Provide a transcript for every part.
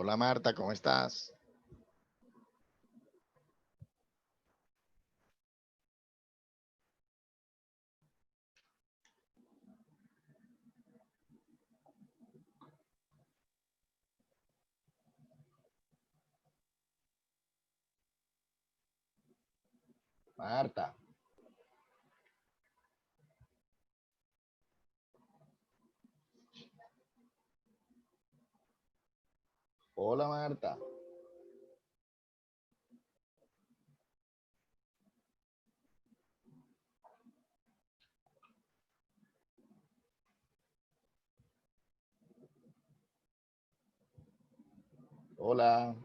Hola Marta, ¿cómo estás? Marta, hola Marta. Hola.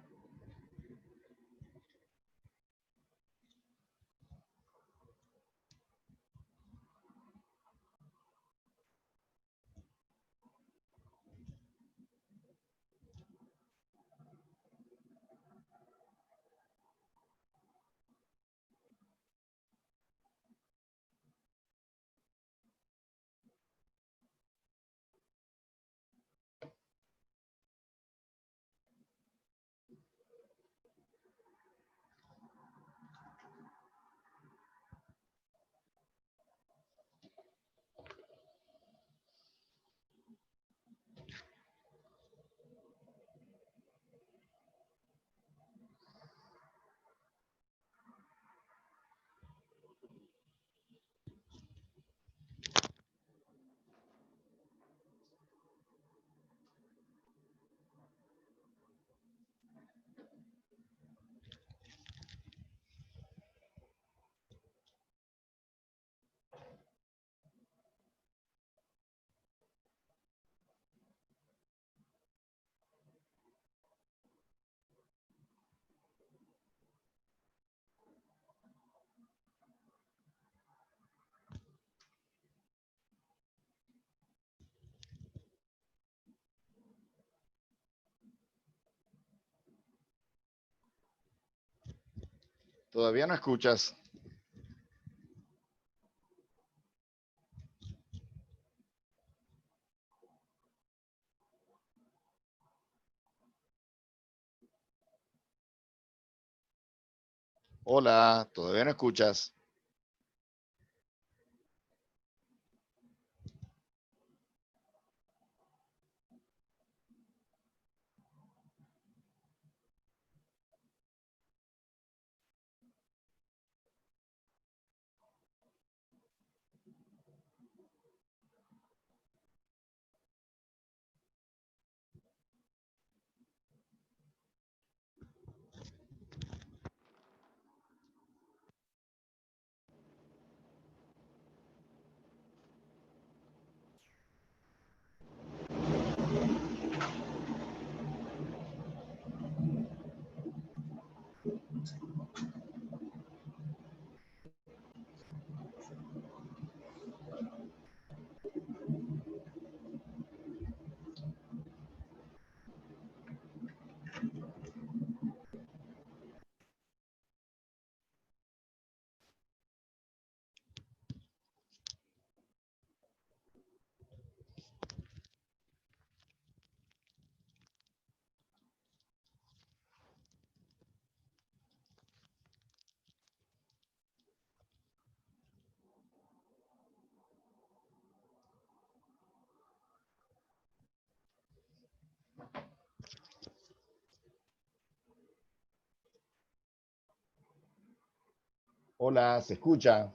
¿Todavía no escuchas? Hola, ¿todavía no escuchas? Hola, ¿se escucha?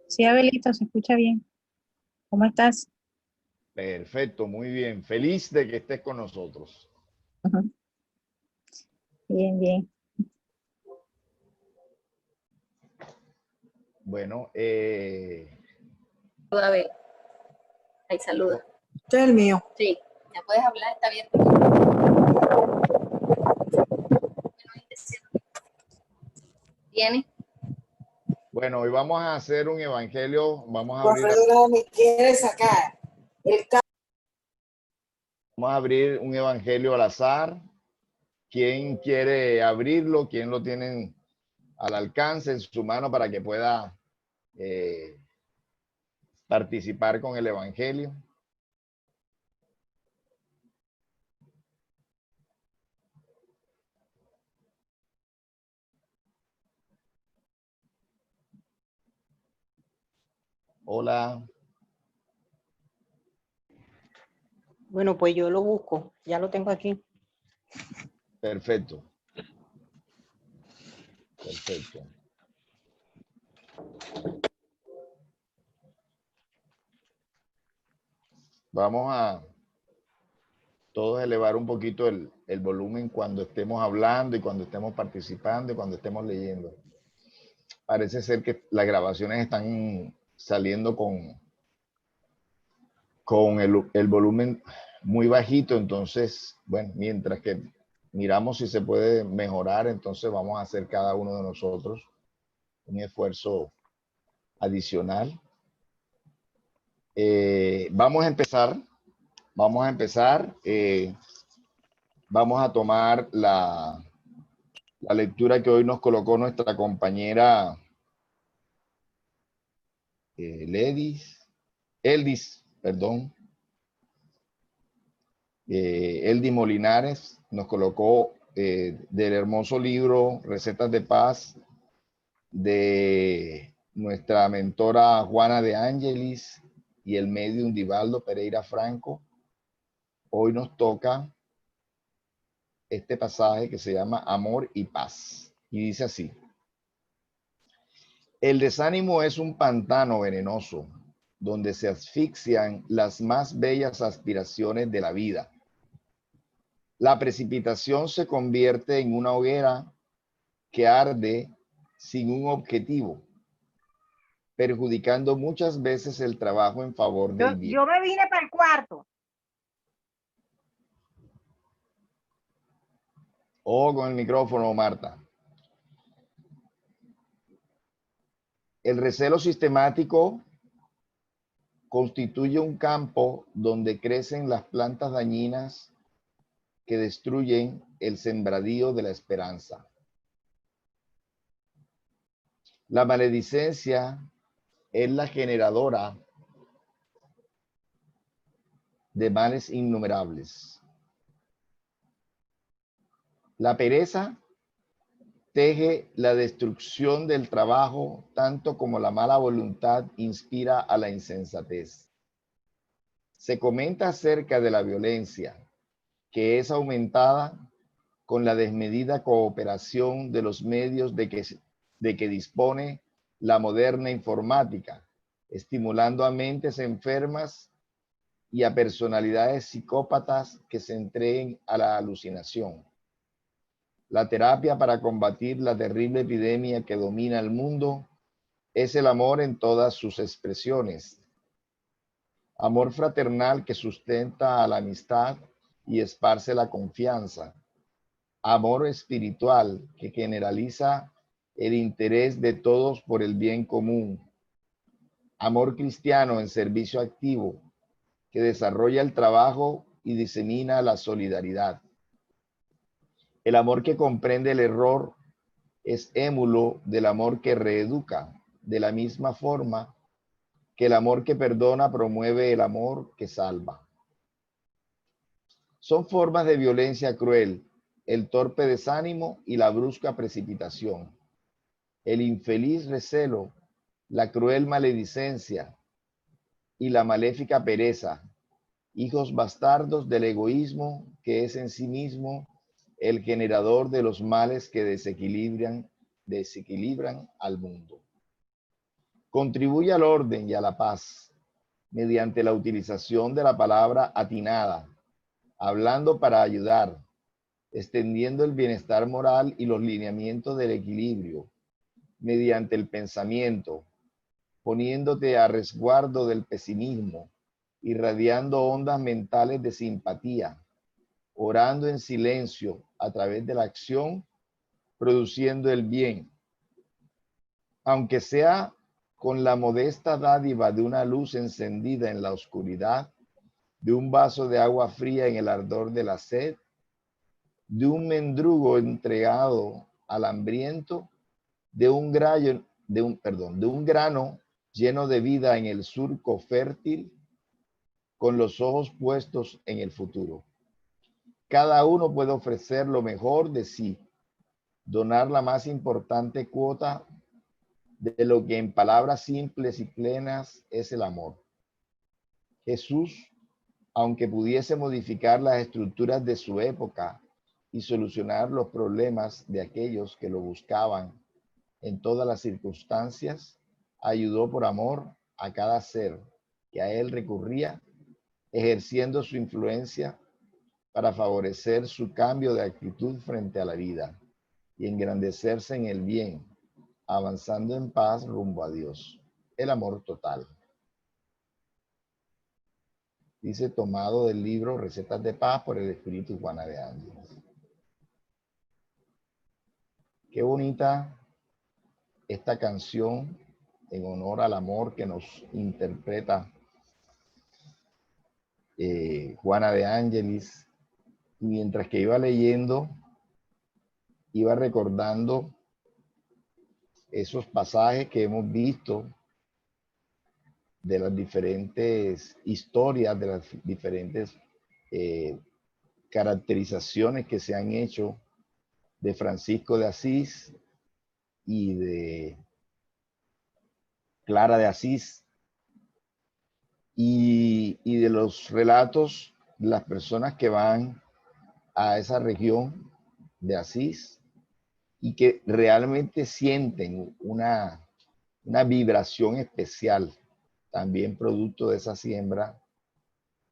Sí, Abelito, se escucha bien. ¿Cómo estás? Perfecto, muy bien. Feliz de que estés con nosotros. Ujú. Bien, bien. Bueno, A ver, ahí saluda. Este es el mío. Sí, ya puedes hablar, está bien. ¿Tiene? bueno, hoy vamos a hacer un evangelio, Alfredo no me quiere sacar. vamos a abrir un evangelio al azar. ¿Quién quiere abrirlo? ¿Quién lo tiene al alcance en su mano para que pueda participar con el evangelio? Hola. Bueno, pues yo lo busco, ya lo tengo aquí. Perfecto. Perfecto. Vamos a todos elevar un poquito el volumen cuando estemos hablando y cuando estemos participando y cuando estemos leyendo. Parece ser que las grabaciones están saliendo con el volumen muy bajito, entonces, bueno, mientras que miramos si se puede mejorar, entonces vamos a hacer cada uno de nosotros un esfuerzo adicional. Vamos a empezar. Vamos a tomar la lectura que hoy nos colocó nuestra compañera Eldis, perdón. Eldis Molinares nos colocó del hermoso libro Recetas de Paz de nuestra mentora Juana de Ángelis y el medium Divaldo Pereira Franco. Hoy nos toca este pasaje que se llama Amor y Paz. Y dice así: el desánimo es un pantano venenoso donde se asfixian las más bellas aspiraciones de la vida. La precipitación se convierte en una hoguera que arde sin un objetivo, perjudicando muchas veces el trabajo en favor del bien. Yo me vine para el cuarto. O con el micrófono, Marta. El recelo sistemático constituye un campo donde crecen las plantas dañinas que destruyen el sembradío de la esperanza. La maledicencia es la generadora de males innumerables. La pereza teje la destrucción del trabajo, tanto como la mala voluntad inspira a la insensatez. Se comenta acerca de la violencia, que es aumentada con la desmedida cooperación de los medios de que dispone la moderna informática, estimulando a mentes enfermas y a personalidades psicópatas que se entreguen a la alucinación. La terapia para combatir la terrible epidemia que domina el mundo es el amor en todas sus expresiones. Amor fraternal que sustenta a la amistad y esparce la confianza. Amor espiritual que generaliza el interés de todos por el bien común. Amor cristiano en servicio activo que desarrolla el trabajo y disemina la solidaridad. El amor que comprende el error es émulo del amor que reeduca, de la misma forma que el amor que perdona promueve el amor que salva. Son formas de violencia cruel, el torpe desánimo y la brusca precipitación, el infeliz recelo, la cruel maledicencia y la maléfica pereza, hijos bastardos del egoísmo que es en sí mismo el generador de los males que desequilibran al mundo. Contribuye al orden y a la paz mediante la utilización de la palabra atinada, hablando para ayudar, extendiendo el bienestar moral y los lineamientos del equilibrio, mediante el pensamiento, poniéndote a resguardo del pesimismo, irradiando ondas mentales de simpatía, orando en silencio a través de la acción, produciendo el bien, aunque sea con la modesta dádiva de una luz encendida en la oscuridad, de un vaso de agua fría en el ardor de la sed, de un mendrugo entregado al hambriento, de un grano lleno de vida en el surco fértil, con los ojos puestos en el futuro. Cada uno puede ofrecer lo mejor de sí, donar la más importante cuota de lo que en palabras simples y plenas es el amor. Jesús, aunque pudiese modificar las estructuras de su época y solucionar los problemas de aquellos que lo buscaban en todas las circunstancias, ayudó por amor a cada ser que a él recurría, ejerciendo su influencia para favorecer su cambio de actitud frente a la vida y engrandecerse en el bien, avanzando en paz rumbo a Dios. El amor total. Dice, tomado del libro Recetas de Paz por el Espíritu Juana de Ángeles. Qué bonita esta canción en honor al amor que nos interpreta Juana de Ángeles. Mientras que iba leyendo, iba recordando esos pasajes que hemos visto de las diferentes historias, de las diferentes caracterizaciones que se han hecho de Francisco de Asís y de Clara de Asís, y de los relatos de las personas que van a esa región de Asís y que realmente sienten una vibración especial, también producto de esa siembra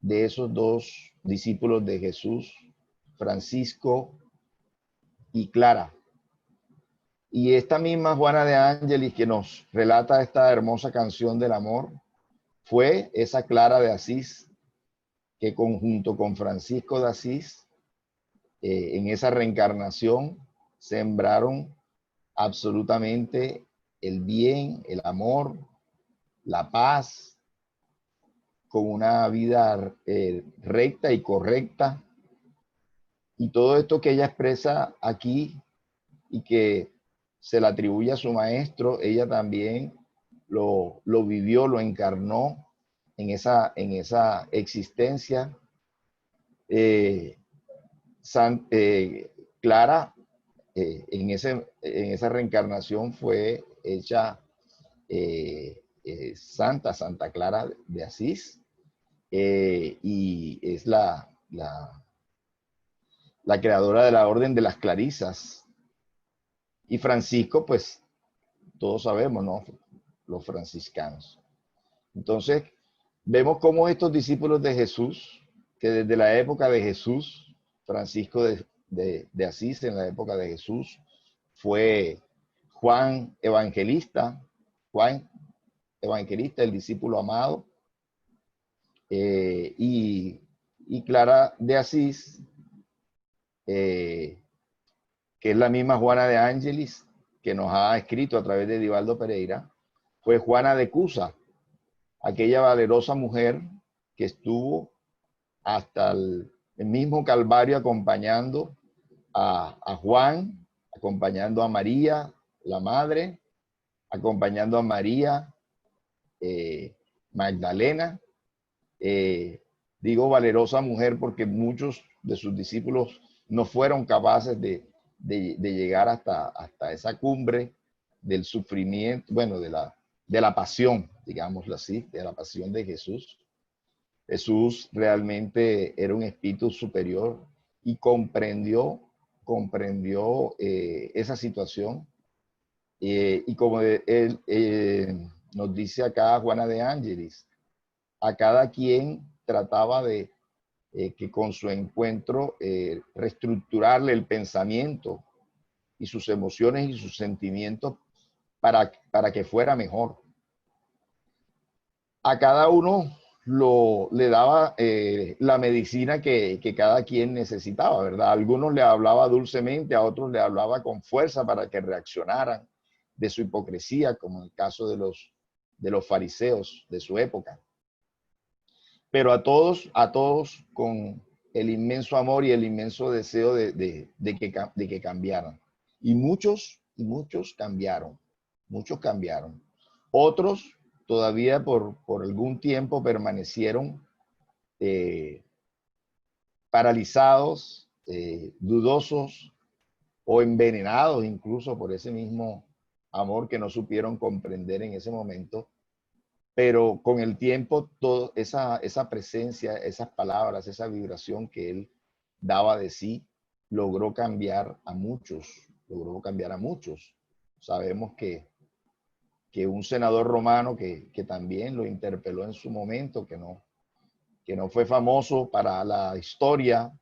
de esos dos discípulos de Jesús, Francisco y Clara. Y esta misma Juana de Ángeles que nos relata esta hermosa canción del amor, fue esa Clara de Asís que junto con Francisco de Asís, en esa reencarnación, sembraron absolutamente el bien, el amor, la paz, con una vida recta y correcta. Y todo esto que ella expresa aquí y que se le atribuye a su maestro, ella también lo vivió, lo encarnó en esa existencia. Clara, en esa reencarnación fue hecha Santa Clara de Asís, y es la creadora de la Orden de las Clarisas. Y Francisco, pues todos sabemos, ¿no? Los franciscanos. Entonces, vemos cómo estos discípulos de Jesús, que desde la época de Jesús, Francisco de Asís en la época de Jesús, fue Juan Evangelista, el discípulo amado, y Clara de Asís, que es la misma Juana de Ángeles que nos ha escrito a través de Edivaldo Pereira, fue Juana de Cusa, aquella valerosa mujer que estuvo hasta el mismo Calvario acompañando a Juan, acompañando a María, la madre, acompañando a María Magdalena. Digo valerosa mujer porque muchos de sus discípulos no fueron capaces de llegar hasta esa cumbre del sufrimiento, bueno, de la pasión, digámoslo así, de la pasión de Jesús. Jesús realmente era un espíritu superior y comprendió esa situación. Y como él nos dice acá Juana de Ángeles, a cada quien trataba de que con su encuentro reestructurarle el pensamiento y sus emociones y sus sentimientos para que fuera mejor. A cada uno le daba la medicina que cada quien necesitaba, ¿verdad? A algunos le hablaba dulcemente, a otros le hablaba con fuerza para que reaccionaran de su hipocresía, como en el caso de los fariseos de su época. Pero a todos con el inmenso amor y el inmenso deseo de que cambiaran. Y muchos cambiaron, Otros todavía por algún tiempo permanecieron paralizados, dudosos o envenenados incluso por ese mismo amor que no supieron comprender en ese momento, pero con el tiempo toda esa presencia, esas palabras, esa vibración que él daba de sí, logró cambiar a muchos, logró cambiar a muchos. Sabemos que un senador romano que también lo interpeló en su momento, que no fue famoso para la historia,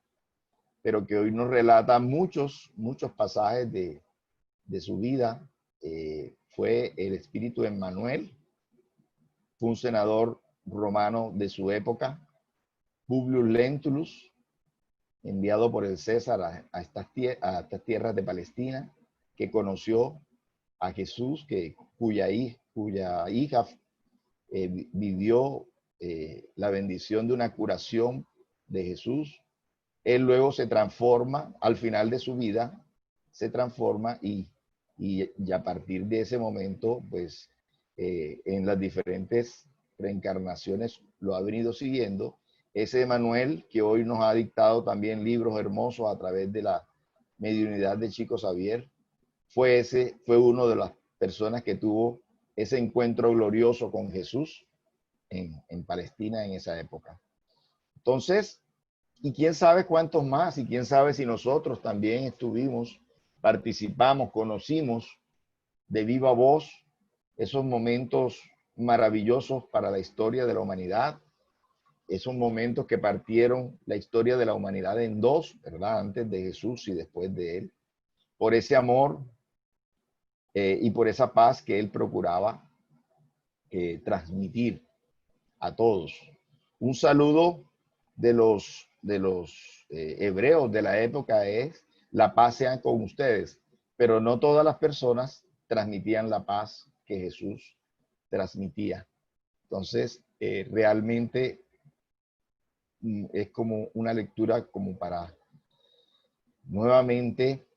pero que hoy nos relata muchos pasajes de su vida, fue el espíritu de Emmanuel. Fue un senador romano de su época, Publius Lentulus, enviado por el César a estas tierras de Palestina, que conoció a Jesús, cuya hija vivió la bendición de una curación de Jesús. Él luego se transforma, al final de su vida, se transforma y a partir de ese momento, pues, en las diferentes reencarnaciones lo ha venido siguiendo. Ese Emmanuel que hoy nos ha dictado también libros hermosos a través de la mediunidad de Chico Xavier, fue uno de las personas que tuvo ese encuentro glorioso con Jesús en Palestina en esa época. Entonces, y quién sabe cuántos más, y quién sabe si nosotros también estuvimos, participamos, conocimos de viva voz esos momentos maravillosos para la historia de la humanidad, esos momentos que partieron la historia de la humanidad en dos, ¿verdad? Antes de Jesús y después de él, por ese amor y por esa paz que él procuraba transmitir a todos. Un saludo de los hebreos de la época es: la paz sea con ustedes, pero no todas las personas transmitían la paz que Jesús transmitía. Entonces, realmente es como una lectura como para nuevamente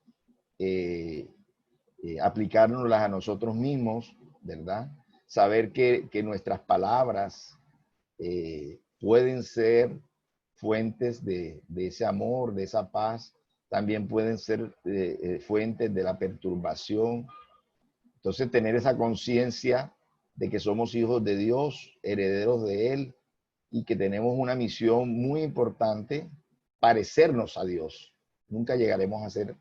aplicárnoslas a nosotros mismos, ¿verdad? Saber que nuestras palabras pueden ser fuentes de ese amor, de esa paz, también pueden ser fuentes de la perturbación. Entonces, tener esa conciencia de que somos hijos de Dios, herederos de Él, y que tenemos una misión muy importante: parecernos a Dios. Nunca llegaremos a ser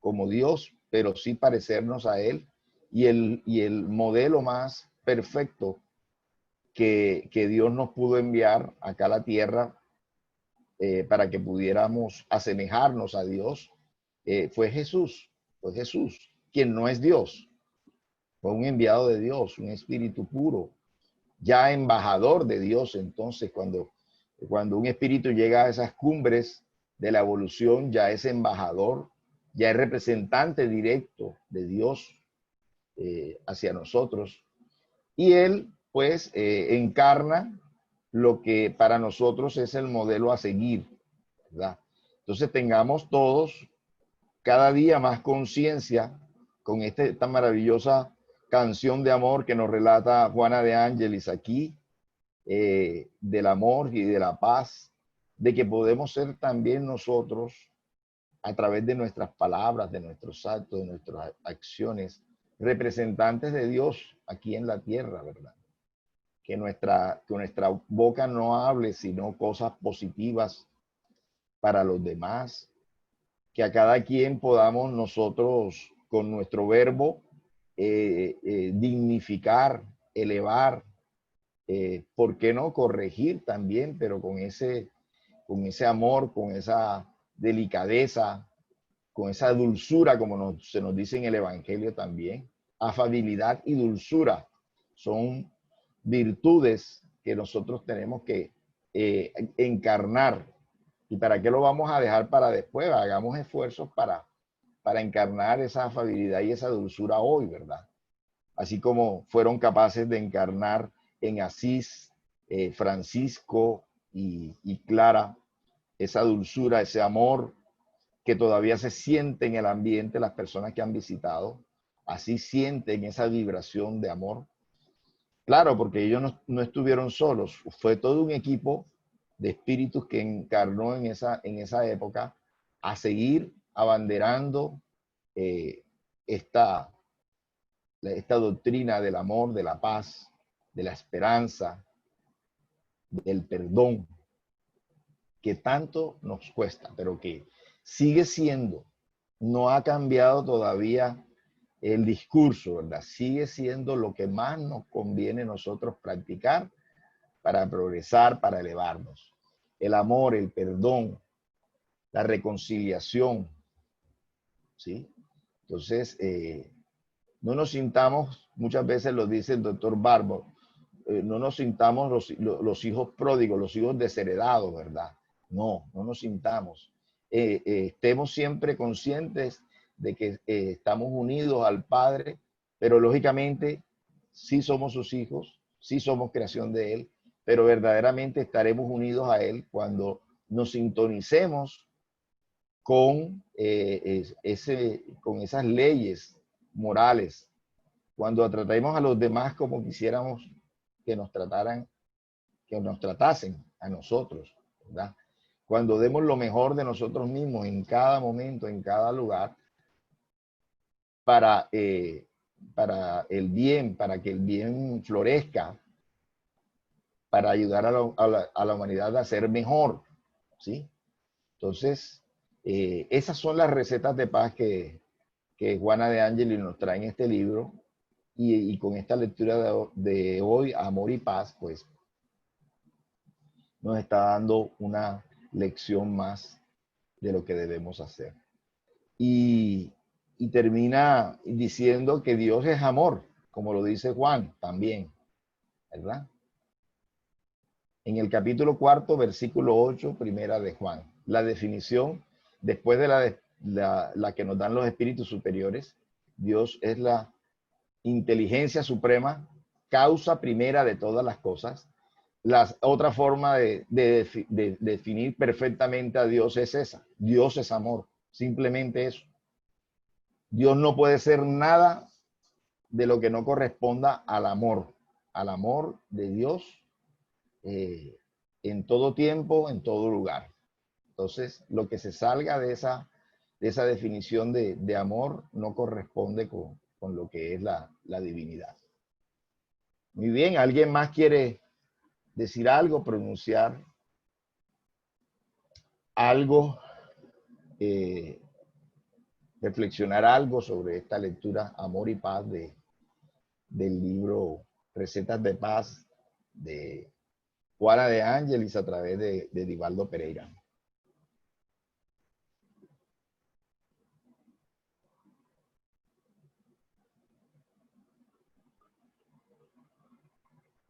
como Dios, pero sí parecernos a Él. Y el modelo más perfecto que Dios nos pudo enviar acá a la tierra para que pudiéramos asemejarnos a Dios, fue Jesús, quien no es Dios, fue un enviado de Dios, un espíritu puro, ya embajador de Dios. Entonces, cuando un espíritu llega a esas cumbres de la evolución, ya es embajador, ya es representante directo de Dios hacia nosotros. Y él, pues, encarna lo que para nosotros es el modelo a seguir, ¿verdad? Entonces, tengamos todos cada día más conciencia con esta maravillosa canción de amor que nos relata Juana de Ángelis aquí, del amor y de la paz, de que podemos ser también nosotros, a través de nuestras palabras, de nuestros actos, de nuestras acciones, representantes de Dios aquí en la tierra, ¿verdad? Que nuestra boca no hable sino cosas positivas para los demás, que a cada quien podamos nosotros con nuestro verbo dignificar, elevar, ¿por qué no corregir también? Pero con ese amor, con esa delicadeza, con esa dulzura, como se nos dice en el Evangelio también. Afabilidad y dulzura son virtudes que nosotros tenemos que encarnar. ¿Y para qué lo vamos a dejar para después? Hagamos esfuerzos para encarnar esa afabilidad y esa dulzura hoy, ¿verdad? Así como fueron capaces de encarnar en Asís, Francisco y Clara, esa dulzura, ese amor que todavía se siente en el ambiente, las personas que han visitado, así sienten esa vibración de amor. Claro, porque ellos no estuvieron solos, fue todo un equipo de espíritus que encarnó en esa época a seguir abanderando esta esta doctrina del amor, de la paz, de la esperanza, del perdón, que tanto nos cuesta, pero que sigue siendo, no ha cambiado todavía el discurso, ¿verdad? Sigue siendo lo que más nos conviene a nosotros practicar para progresar, para elevarnos. El amor, el perdón, la reconciliación, ¿sí? Entonces, no nos sintamos, muchas veces lo dice el doctor Barbo, no nos sintamos los hijos pródigos, los hijos desheredados, ¿verdad? No, no nos sintamos. Estemos siempre conscientes de que estamos unidos al Padre, pero lógicamente sí somos sus hijos, sí somos creación de Él, pero verdaderamente estaremos unidos a Él cuando nos sintonicemos con, con esas leyes morales, cuando tratemos a los demás como quisiéramos que nos trataran, que nos tratasen a nosotros, ¿verdad? Cuando demos lo mejor de nosotros mismos en cada momento, en cada lugar, para el bien, para que el bien florezca, para ayudar a la humanidad a ser mejor, ¿sí? Entonces, esas son las recetas de paz que Juana de Angeli nos trae en este libro, y con esta lectura de hoy, Amor y Paz, pues nos está dando una lección más de lo que debemos hacer. Y termina diciendo que Dios es amor, como lo dice Juan también, ¿verdad? En el capítulo 4, versículo 8, primera de Juan, la definición, después de la que nos dan los espíritus superiores, Dios es la inteligencia suprema, causa primera de todas las cosas. Otra forma de definir perfectamente a Dios es esa. Dios es amor, simplemente eso. Dios no puede ser nada de lo que no corresponda al amor de Dios en todo tiempo, en todo lugar. Entonces, lo que se salga de esa definición de amor no corresponde con lo que es la divinidad. Muy bien, ¿alguien más quiere decir algo, pronunciar algo, reflexionar algo sobre esta lectura Amor y Paz del libro Recetas de Paz de Juana de Ángelis a través de Divaldo Pereira?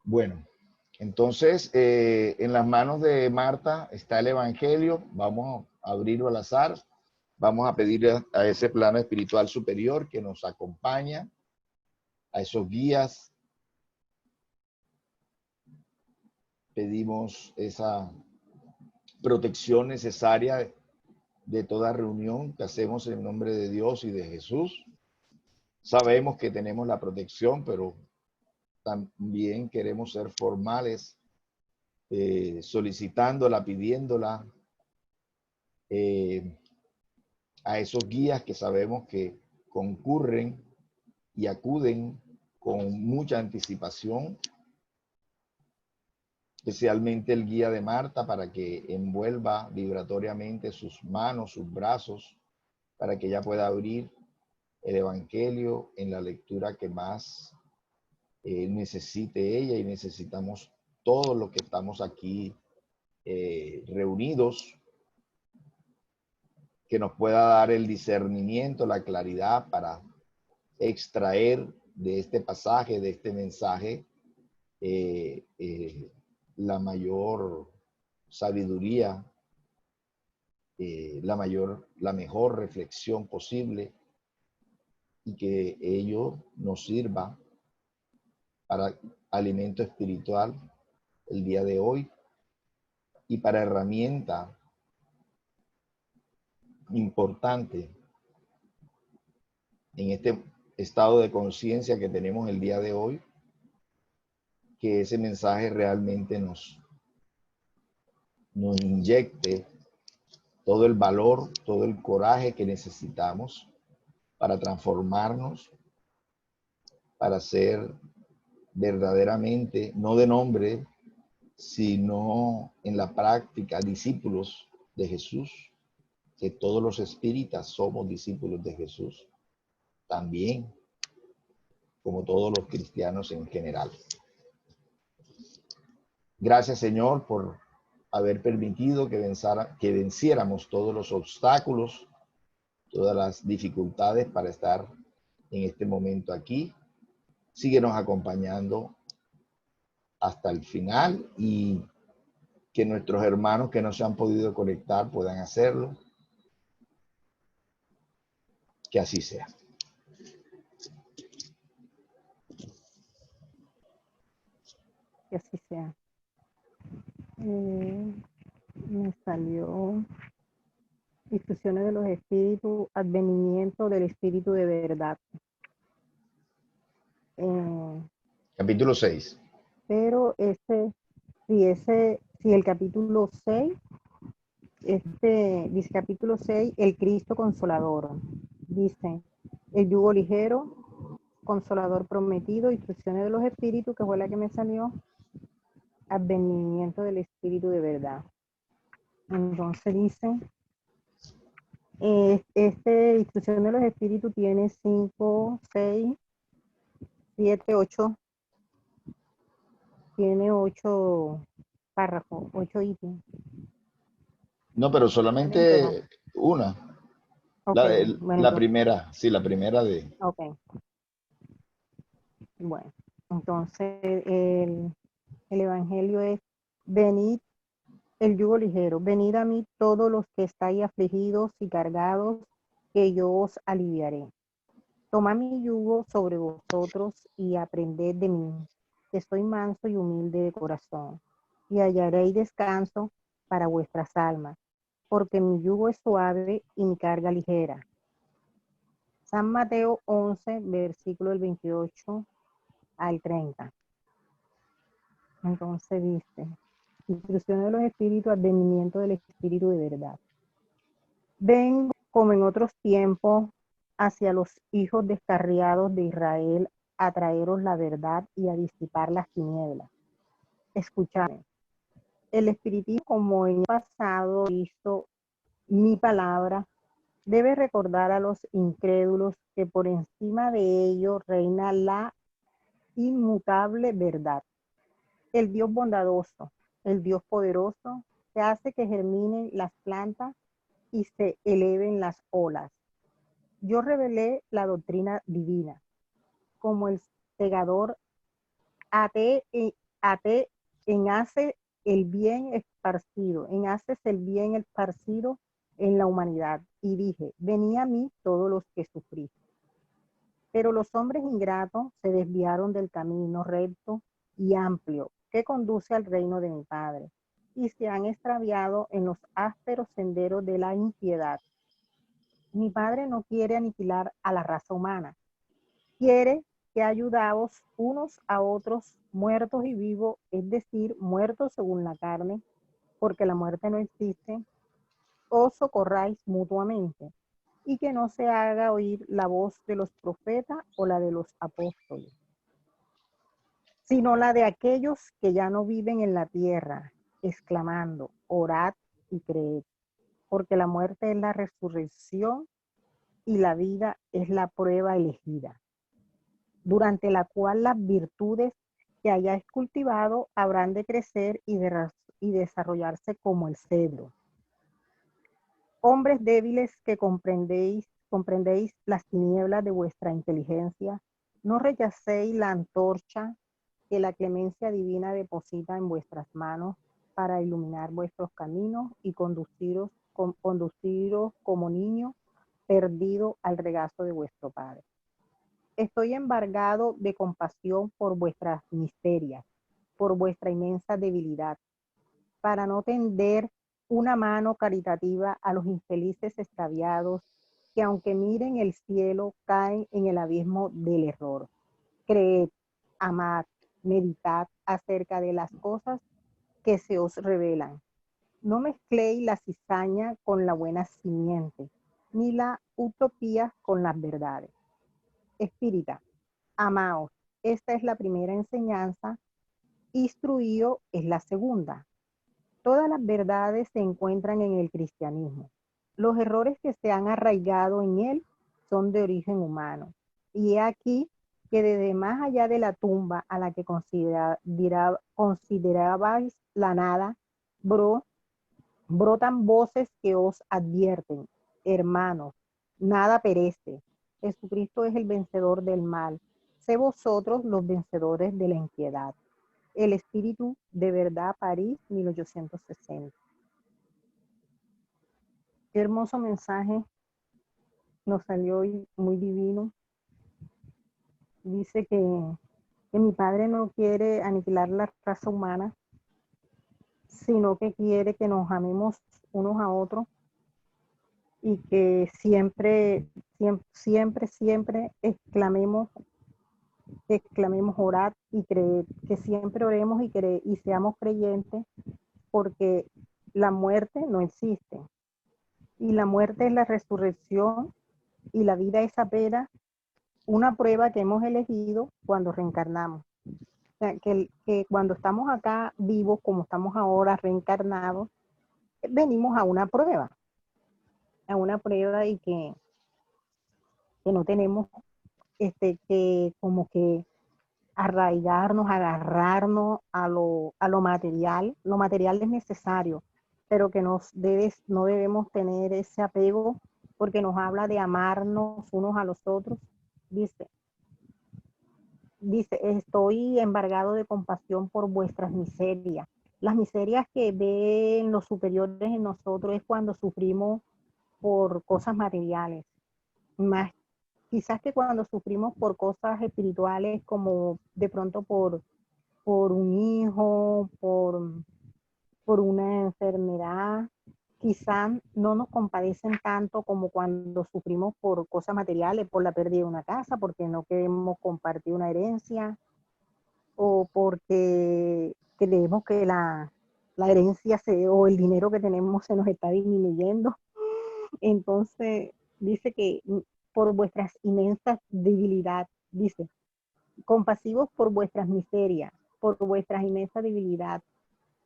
Bueno, entonces en las manos de Marta está el Evangelio. Vamos a abrirlo al azar. Vamos a pedir a ese plano espiritual superior que nos acompaña, a esos guías. Pedimos esa protección necesaria de toda reunión que hacemos en nombre de Dios y de Jesús. Sabemos que tenemos la protección, pero también queremos ser formales, solicitándola, pidiéndola a esos guías que sabemos que concurren y acuden con mucha anticipación, especialmente el guía de Marta, para que envuelva vibratoriamente sus manos, sus brazos, para que ella pueda abrir el Evangelio en la lectura que más necesite ella, y necesitamos todos los que estamos aquí reunidos, que nos pueda dar el discernimiento, la claridad para extraer de este pasaje, de este mensaje, la mayor sabiduría, la mejor reflexión posible, y que ello nos sirva para alimento espiritual el día de hoy y para herramienta importante en este estado de conciencia que tenemos el día de hoy, que ese mensaje realmente nos inyecte todo el valor, todo el coraje que necesitamos para transformarnos para ser verdaderamente, no de nombre, sino en la práctica, discípulos de Jesús, que todos los espíritas somos discípulos de Jesús, también como todos los cristianos en general. Gracias, Señor, por haber permitido que venciéramos todos los obstáculos, todas las dificultades para estar en este momento aquí. Síguenos acompañando hasta el final y que nuestros hermanos que no se han podido conectar puedan hacerlo. Que así sea. Que así sea. Me salió instrucciones de los espíritus, advenimiento del espíritu de verdad. Capítulo 6. Pero si el capítulo 6, dice capítulo 6, el Cristo Consolador. Dice, el yugo ligero, consolador prometido, instrucciones de los espíritus, que fue la que me salió, advenimiento del espíritu de verdad. Entonces dice, instrucción de los espíritus tiene 5, 6, 7, 8, tiene 8 párrafos, 8 ítems. No, pero solamente una. Okay, bueno, La primera, sí, la primera de... Ok. Bueno, entonces el evangelio es: venid, el yugo ligero, venid a mí todos los que estáis afligidos y cargados, que yo os aliviaré. Tomad mi yugo sobre vosotros y aprended de mí, que soy manso y humilde de corazón, y hallaréis descanso para vuestras almas, porque mi yugo es suave y mi carga ligera. San Mateo 11, versículo del 28 al 30. Entonces dice, instrucción de los espíritus, advenimiento del espíritu de verdad. Vengo, como en otros tiempos, hacia los hijos descarriados de Israel, a traeros la verdad y a disipar las tinieblas. Escuchadme. El espiritismo, como en el pasado hizo mi palabra, debe recordar a los incrédulos que por encima de ellos reina la inmutable verdad. El Dios bondadoso, el Dios poderoso, que hace que germinen las plantas y se eleven las olas. Yo revelé la doctrina divina, como el segador até en hace el bien esparcido, en la humanidad. Y dije, venid a mí todos los que sufrís. Pero los hombres ingratos se desviaron del camino recto y amplio que conduce al reino de mi Padre, y se han extraviado en los ásperos senderos de la impiedad. Mi Padre no quiere aniquilar a la raza humana, quiere que ayudaos unos a otros, muertos y vivos, es decir, muertos según la carne, porque la muerte no existe, os socorráis mutuamente, y que no se haga oír la voz de los profetas o la de los apóstoles, sino la de aquellos que ya no viven en la tierra, exclamando, orad y creed, porque la muerte es la resurrección y la vida es la prueba elegida, durante la cual las virtudes que hayáis cultivado habrán de crecer y desarrollarse como el cedro. Hombres débiles que comprendéis las tinieblas de vuestra inteligencia, no rechacéis la antorcha que la clemencia divina deposita en vuestras manos para iluminar vuestros caminos y conduciros como niño perdido al regazo de vuestro Padre. Estoy embargado de compasión por vuestras miserias, por vuestra inmensa debilidad, para no tender una mano caritativa a los infelices extraviados que, aunque miren el cielo, caen en el abismo del error. Creed, amad, meditad acerca de las cosas que se os revelan. No mezcléis la cizaña con la buena simiente, ni la utopía con las verdades. Espírita, Amaos, esta es la primera enseñanza, instruíos es la segunda. Todas las verdades se encuentran en el cristianismo. Los errores que se han arraigado en él son de origen humano. Y he aquí que desde más allá de la tumba a la que considerabais la nada, brotan voces que os advierten, hermanos, nada perece. Jesucristo es el vencedor del mal. Sé vosotros los vencedores de la impiedad. El Espíritu de Verdad, París, 1860. Qué hermoso mensaje nos salió hoy, muy divino. Dice que mi padre no quiere aniquilar la raza humana, sino que quiere que nos amemos unos a otros y que siempre exclamemos orad y creer, que siempre oremos y seamos creyentes, porque la muerte no existe. Y la muerte es la resurrección y la vida es apenas una prueba que hemos elegido cuando reencarnamos. O sea, que cuando estamos acá vivos, como estamos ahora reencarnados, venimos a una prueba y que no tenemos que como que arraigarnos, agarrarnos a lo material. Lo material es necesario, pero que no debemos tener ese apego, porque nos habla de amarnos unos a los otros. Dice, estoy embargado de compasión por vuestras miserias. Las miserias que ven los superiores en nosotros es cuando sufrimos por cosas materiales, más quizás que cuando sufrimos por cosas espirituales, como de pronto por un hijo, por una enfermedad, quizás no nos compadecen tanto como cuando sufrimos por cosas materiales, por la pérdida de una casa, porque no queremos compartir una herencia, o porque creemos que la herencia o el dinero que tenemos se nos está disminuyendo. Entonces, dice que por vuestras inmensas debilidades, dice, compasivos por vuestras miserias, por vuestras inmensas debilidades,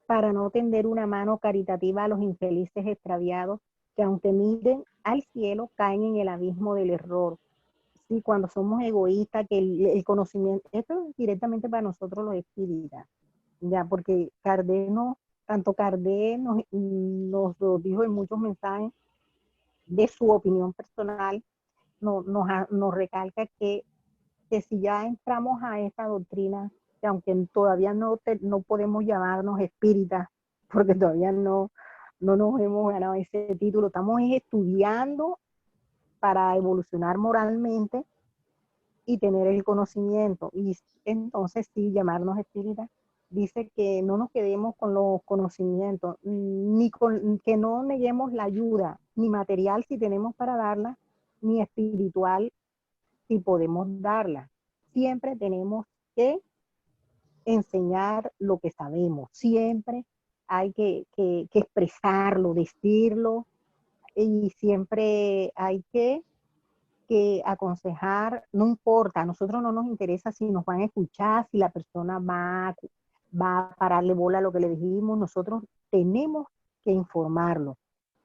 para no tender una mano caritativa a los infelices extraviados, que aunque miren al cielo, caen en el abismo del error. Sí, cuando somos egoístas, que el conocimiento, esto es directamente para nosotros los espíritas, ya, porque tanto Kardec nos lo dijo en muchos mensajes de su opinión personal, nos recalca que si ya entramos a esta doctrina, que aunque todavía no podemos llamarnos espíritas, porque todavía no nos hemos ganado ese título, estamos estudiando para evolucionar moralmente y tener el conocimiento, y entonces sí, llamarnos espíritas. Dice que no nos quedemos con los conocimientos, que no neguemos la ayuda, ni material si tenemos para darla, ni espiritual si podemos darla. Siempre tenemos que enseñar lo que sabemos, siempre hay que expresarlo, decirlo, y siempre hay que aconsejar, no importa, a nosotros no nos interesa si nos van a escuchar, si la persona va a pararle bola a lo que le dijimos, nosotros tenemos que informarlo.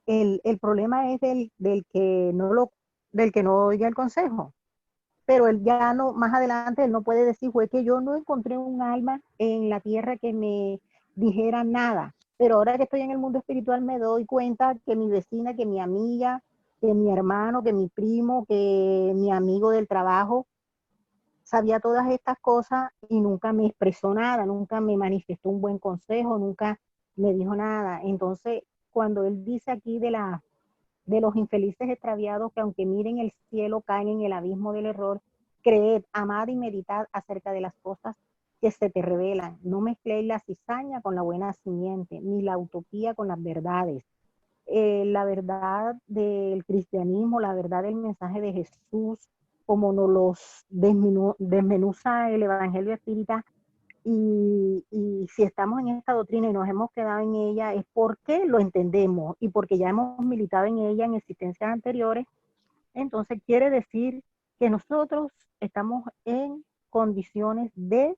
El problema es del que no oiga el consejo, pero él ya no, más adelante él no puede decir, fue que yo no encontré un alma en la tierra que me dijera nada, pero ahora que estoy en el mundo espiritual me doy cuenta que mi vecina, que mi amiga, que mi hermano, que mi primo, que mi amigo del trabajo sabía todas estas cosas y nunca me expresó nada, nunca me manifestó un buen consejo, nunca me dijo nada. Entonces, cuando él dice aquí de los infelices extraviados que aunque miren el cielo caen en el abismo del error, creed, amad y meditad acerca de las cosas que se te revelan. No mezcléis la cizaña con la buena simiente, ni la utopía con las verdades. La verdad del cristianismo, la verdad del mensaje de Jesús, como nos los desmenuza el Evangelio Espírita, y si estamos en esta doctrina y nos hemos quedado en ella, es porque lo entendemos y porque ya hemos militado en ella en existencias anteriores. Entonces quiere decir que nosotros estamos en condiciones de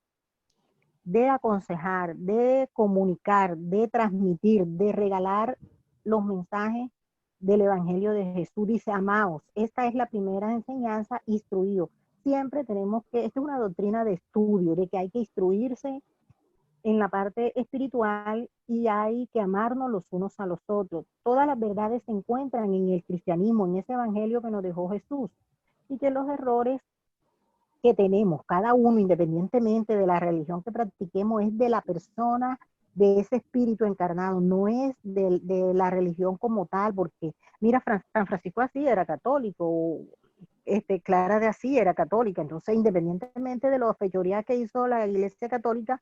aconsejar, de comunicar, de transmitir, de regalar los mensajes del Evangelio de Jesús. Dice, amaos, esta es la primera enseñanza, instruido. Siempre tenemos que, esta es una doctrina de estudio, de que hay que instruirse en la parte espiritual y hay que amarnos los unos a los otros. Todas las verdades se encuentran en el cristianismo, en ese Evangelio que nos dejó Jesús, y que los errores que tenemos, cada uno, independientemente de la religión que practiquemos, es de la persona, de ese espíritu encarnado, no es de la religión como tal, porque mira, San Francisco así era católico, Clara de Asís era católica, entonces independientemente de las fechorías que hizo la Iglesia Católica,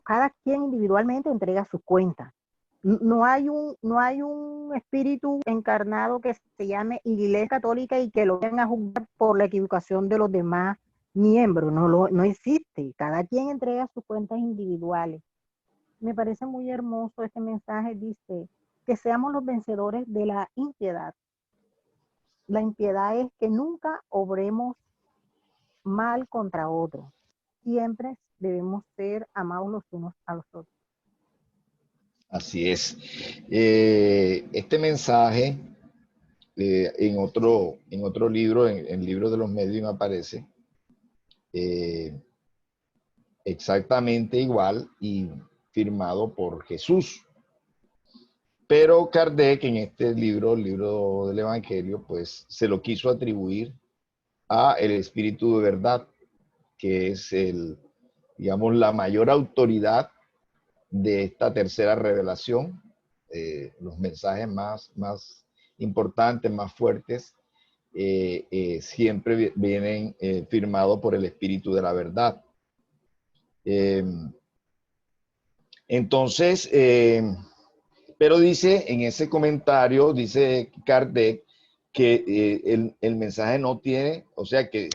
cada quien individualmente entrega sus cuentas. No hay un espíritu encarnado que se llame Iglesia Católica y que lo vayan a juzgar por la equivocación de los demás miembros. No existe. Cada quien entrega sus cuentas individuales. Me parece muy hermoso este mensaje. Dice que seamos los vencedores de la impiedad. La impiedad es que nunca obremos mal contra otros. Siempre debemos ser amados los unos a los otros. Así es. Este mensaje en otro libro, en el libro de los medios aparece exactamente igual y firmado por Jesús. Pero Kardec en este libro, el libro del Evangelio, pues se lo quiso atribuir a el Espíritu de Verdad, que es digamos, la mayor autoridad de esta tercera revelación. Los mensajes más importantes, más fuertes, siempre vienen firmados por el Espíritu de la Verdad. Entonces, pero dice en ese comentario, dice Kardec, que el mensaje no tiene, o sea que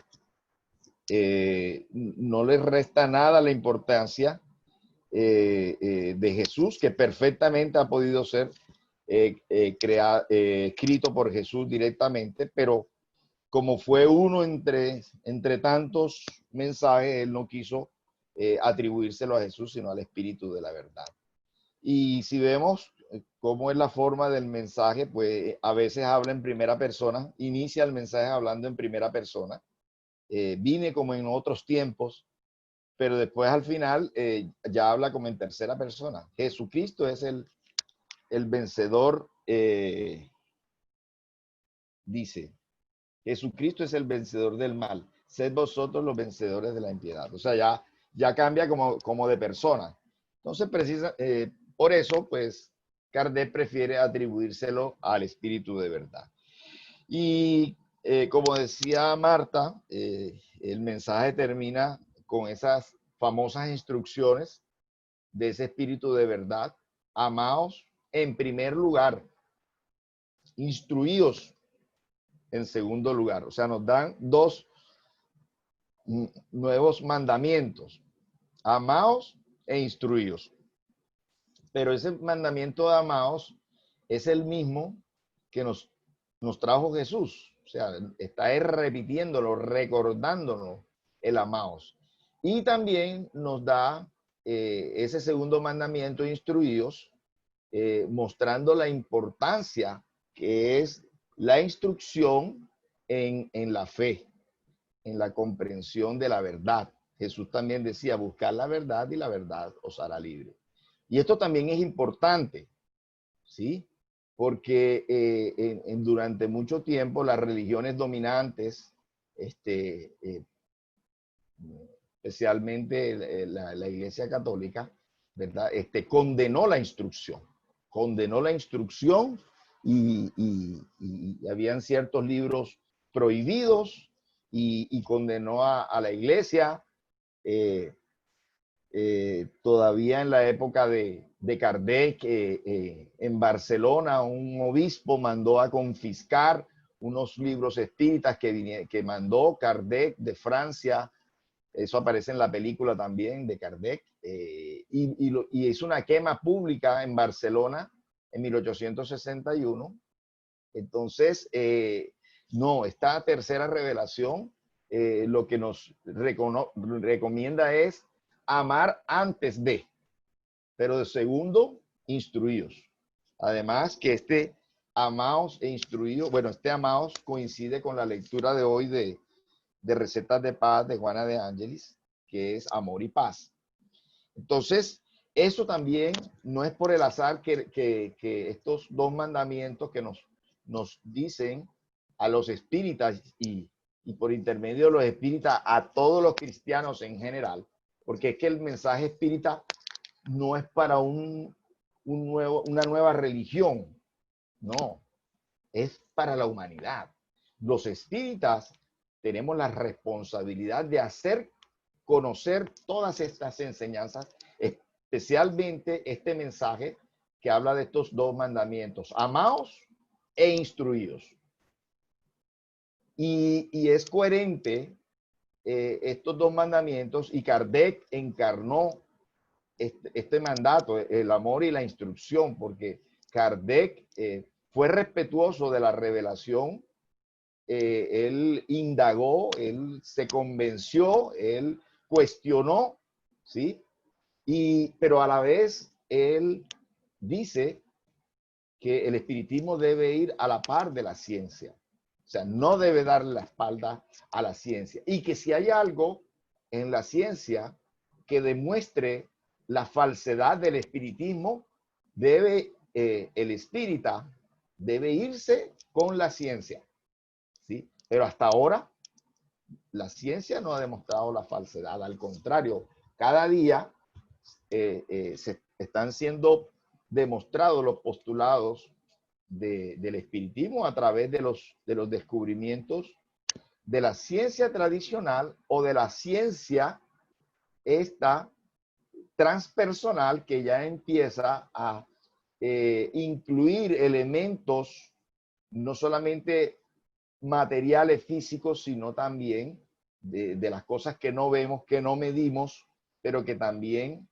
no le resta nada la importancia de Jesús, que perfectamente ha podido ser escrito por Jesús directamente, pero como fue uno entre tantos mensajes, él no quiso atribuírselo a Jesús, sino al Espíritu de la Verdad. Y si vemos cómo es la forma del mensaje, pues a veces habla en primera persona, inicia el mensaje hablando en primera persona, vine como en otros tiempos, pero después al final ya habla como en tercera persona. Jesucristo es el vencedor, dice, Jesucristo es el vencedor del mal, sed vosotros los vencedores de la impiedad. O sea, ya cambia como de persona. Entonces, por eso, pues, Kardec prefiere atribuírselo al Espíritu de Verdad. Y como decía Marta, el mensaje termina con esas famosas instrucciones de ese Espíritu de Verdad. Amaos en primer lugar, instruíos en segundo lugar. O sea, nos dan dos nuevos mandamientos. Amaos e instruíos. Pero ese mandamiento de amaos es el mismo que nos trajo Jesús. O sea, está él repitiéndolo, recordándonos el amaos. Y también nos da ese segundo mandamiento, instruíos, mostrando la importancia que es la instrucción en la fe, en la comprensión de la verdad. Jesús también decía, buscar la verdad y la verdad os hará libre. Y esto también es importante, ¿sí? Porque durante mucho tiempo las religiones dominantes, especialmente la Iglesia Católica, ¿verdad? Condenó la instrucción y habían ciertos libros prohibidos y condenó a la Iglesia. Todavía en la época de Kardec, en Barcelona, un obispo mandó a confiscar unos libros espíritas que mandó Kardec de Francia. Eso aparece en la película también de Kardec. Y hizo una quema pública en Barcelona en 1861. Entonces, no, esta tercera revelación lo que nos recomienda es amar antes de, pero de segundo, instruidos. Además que este amados e instruidos, bueno, este amados coincide con la lectura de hoy de Recetas de Paz de Juana de Ángelis, que es amor y paz. Entonces, eso también no es por el azar que estos dos mandamientos que nos dicen a los espíritas y por intermedio de los espíritas a todos los cristianos en general, porque es que el mensaje espírita no es para una nueva religión, no, es para la humanidad. Los espíritas tenemos la responsabilidad de hacer conocer todas estas enseñanzas, especialmente este mensaje que habla de estos dos mandamientos, amaos e instruidos. Y es coherente estos dos mandamientos, y Kardec encarnó este mandato, el amor y la instrucción, porque Kardec fue respetuoso de la revelación, él indagó, él se convenció, él cuestionó, ¿sí? Pero a la vez él dice que el espiritismo debe ir a la par de la ciencia. O sea, no debe darle la espalda a la ciencia. Y que si hay algo en la ciencia que demuestre la falsedad del espiritismo, el espírita debe irse con la ciencia, ¿sí? Pero hasta ahora la ciencia no ha demostrado la falsedad. Al contrario, cada día se están siendo demostrados los postulados del espiritismo a través de los descubrimientos de la ciencia tradicional o de la ciencia esta transpersonal, que ya empieza a incluir elementos no solamente materiales físicos, sino también de las cosas que no vemos, que no medimos, pero que también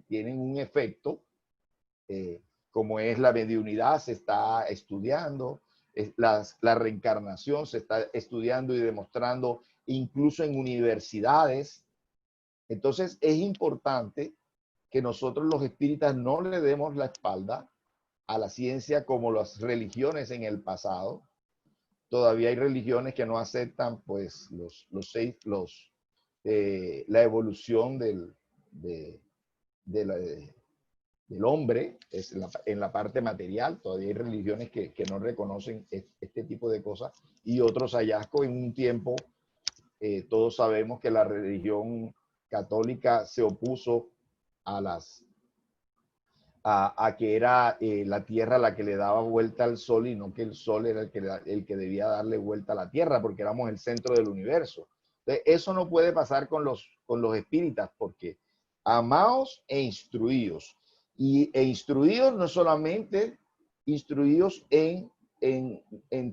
tienen un efecto, como es la mediunidad, se está estudiando, la reencarnación se está estudiando y demostrando incluso en universidades. Entonces es importante que nosotros los espíritas no le demos la espalda a la ciencia como las religiones en el pasado. Todavía hay religiones que no aceptan pues la evolución del hombre en la parte material. Todavía hay religiones que no reconocen este tipo de cosas, y otros hallazgos. En un tiempo todos sabemos que la religión católica se opuso a que era la Tierra la que le daba vuelta al Sol, y no que el Sol era el que debía darle vuelta a la Tierra, porque éramos el centro del universo. Entonces, eso no puede pasar con los espíritas, porque amaos e instruidos. E instruidos no solamente instruidos en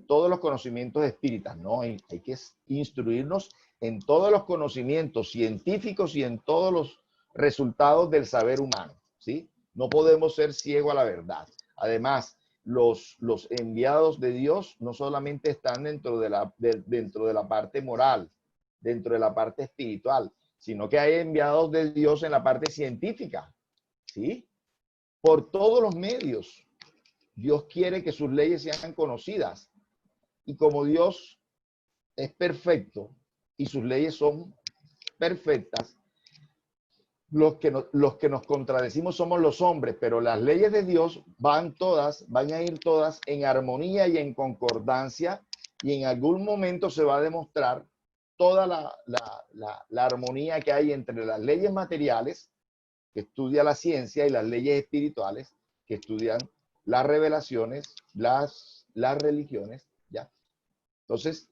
todos los conocimientos espíritas, no, hay que instruirnos en todos los conocimientos científicos y en todos los resultados del saber humano, ¿sí? No podemos ser ciegos a la verdad. Además, los enviados de Dios no solamente están dentro de la parte moral, dentro de la parte espiritual, sino que hay enviados de Dios en la parte científica, ¿sí? Por todos los medios. Dios quiere que sus leyes sean conocidas. Y como Dios es perfecto y sus leyes son perfectas, los que nos contradecimos somos los hombres, pero las leyes de Dios van a ir todas en armonía y en concordancia, y en algún momento se va a demostrar toda la armonía que hay entre las leyes materiales, que estudia la ciencia, y las leyes espirituales, que estudian las revelaciones, las religiones, ¿ya? Entonces,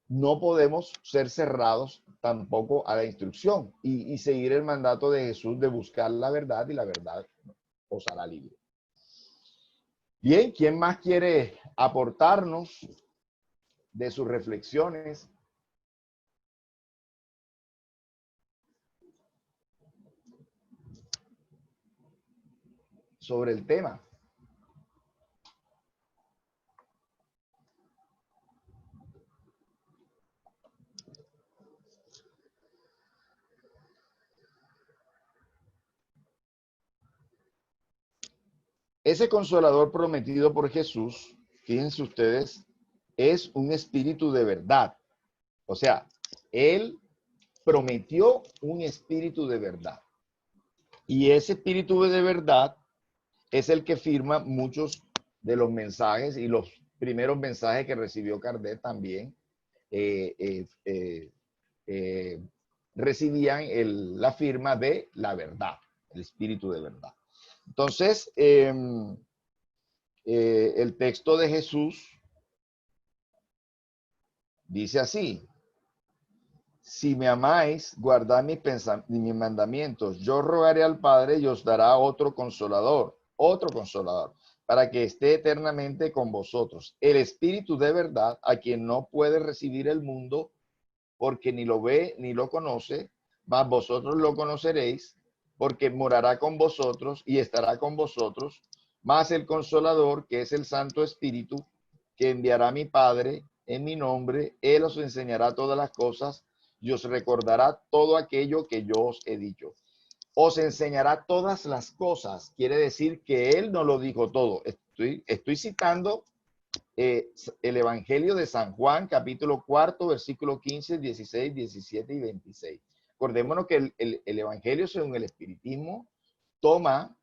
no podemos ser cerrados tampoco a la instrucción y seguir el mandato de Jesús de buscar la verdad, y la verdad os hará libre. Bien, ¿quién más quiere aportarnos de sus reflexiones sobre el tema? Ese consolador prometido por Jesús, fíjense ustedes, es un espíritu de verdad. O sea, Él prometió un espíritu de verdad. Y ese espíritu de verdad es el que firma muchos de los mensajes y los primeros mensajes que recibió Kardec también. Recibían la firma de la verdad, el espíritu de verdad. Entonces, el texto de Jesús dice así: si me amáis, guardad mis mandamientos. Yo rogaré al Padre y os dará otro consolador, para que esté eternamente con vosotros. El Espíritu de verdad, a quien no puede recibir el mundo, porque ni lo ve ni lo conoce, mas vosotros lo conoceréis, porque morará con vosotros y estará con vosotros, más el Consolador, que es el Santo Espíritu, que enviará mi Padre en mi nombre. Él os enseñará todas las cosas y os recordará todo aquello que yo os he dicho. Os enseñará todas las cosas. Quiere decir que Él no lo dijo todo. Estoy citando el Evangelio de San Juan, capítulo 4, versículo 15, 16, 17 y 26. Acordémonos que el Evangelio, según el espiritismo, toma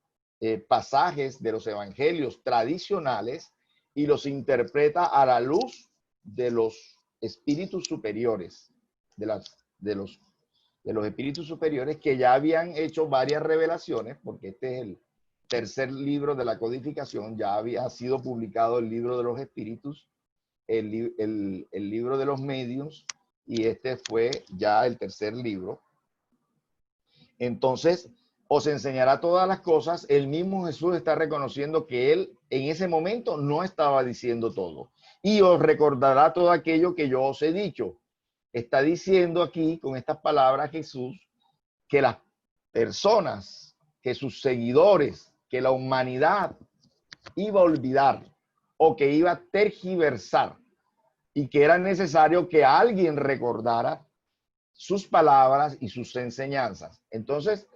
pasajes de los evangelios tradicionales y los interpreta a la luz de los espíritus superiores, de los espíritus superiores que ya habían hecho varias revelaciones, porque este es el tercer libro de la codificación. Ya había sido publicado el libro de los espíritus, el libro de los medios, y este fue ya el tercer libro. Entonces, os enseñará todas las cosas. El mismo Jesús está reconociendo que Él en ese momento no estaba diciendo todo. Y os recordará todo aquello que yo os he dicho. Está diciendo aquí con estas palabras Jesús que las personas, que sus seguidores, que la humanidad iba a olvidar o que iba a tergiversar, y que era necesario que alguien recordara sus palabras y sus enseñanzas. Entonces,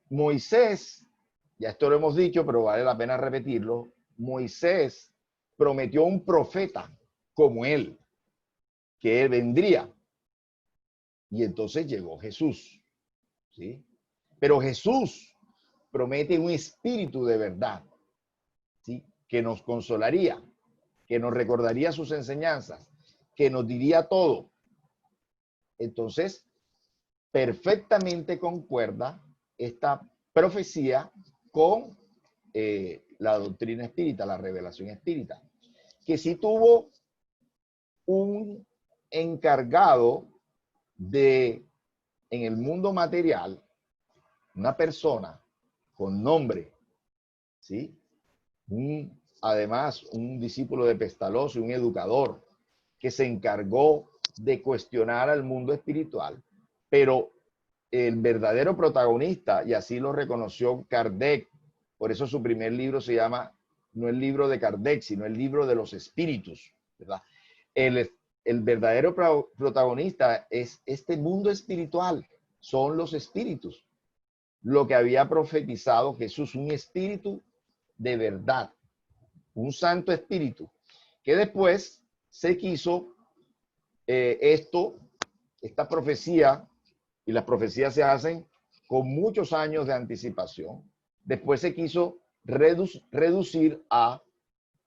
Moisés, ya esto lo hemos dicho, pero vale la pena repetirlo, Moisés prometió un profeta como él, que él vendría. Y entonces llegó Jesús, ¿sí? Pero Jesús promete un espíritu de verdad, ¿sí? Que nos consolaría, que nos recordaría sus enseñanzas, que nos diría todo. Entonces, perfectamente concuerda esta profecía con la doctrina espírita, la revelación espírita, que sí tuvo un encargado de, en el mundo material, una persona con nombre, ¿sí? Además, un discípulo de Pestalozzi, un educador, que se encargó de cuestionar al mundo espiritual, pero el verdadero protagonista, y así lo reconoció Kardec, por eso su primer libro se llama, no el libro de Kardec, sino el libro de los espíritus, ¿verdad? El verdadero protagonista es este mundo espiritual, son los espíritus, lo que había profetizado Jesús, un espíritu de verdad, un santo espíritu, que después se quiso esta profecía, y las profecías se hacen con muchos años de anticipación, después se quiso reducir a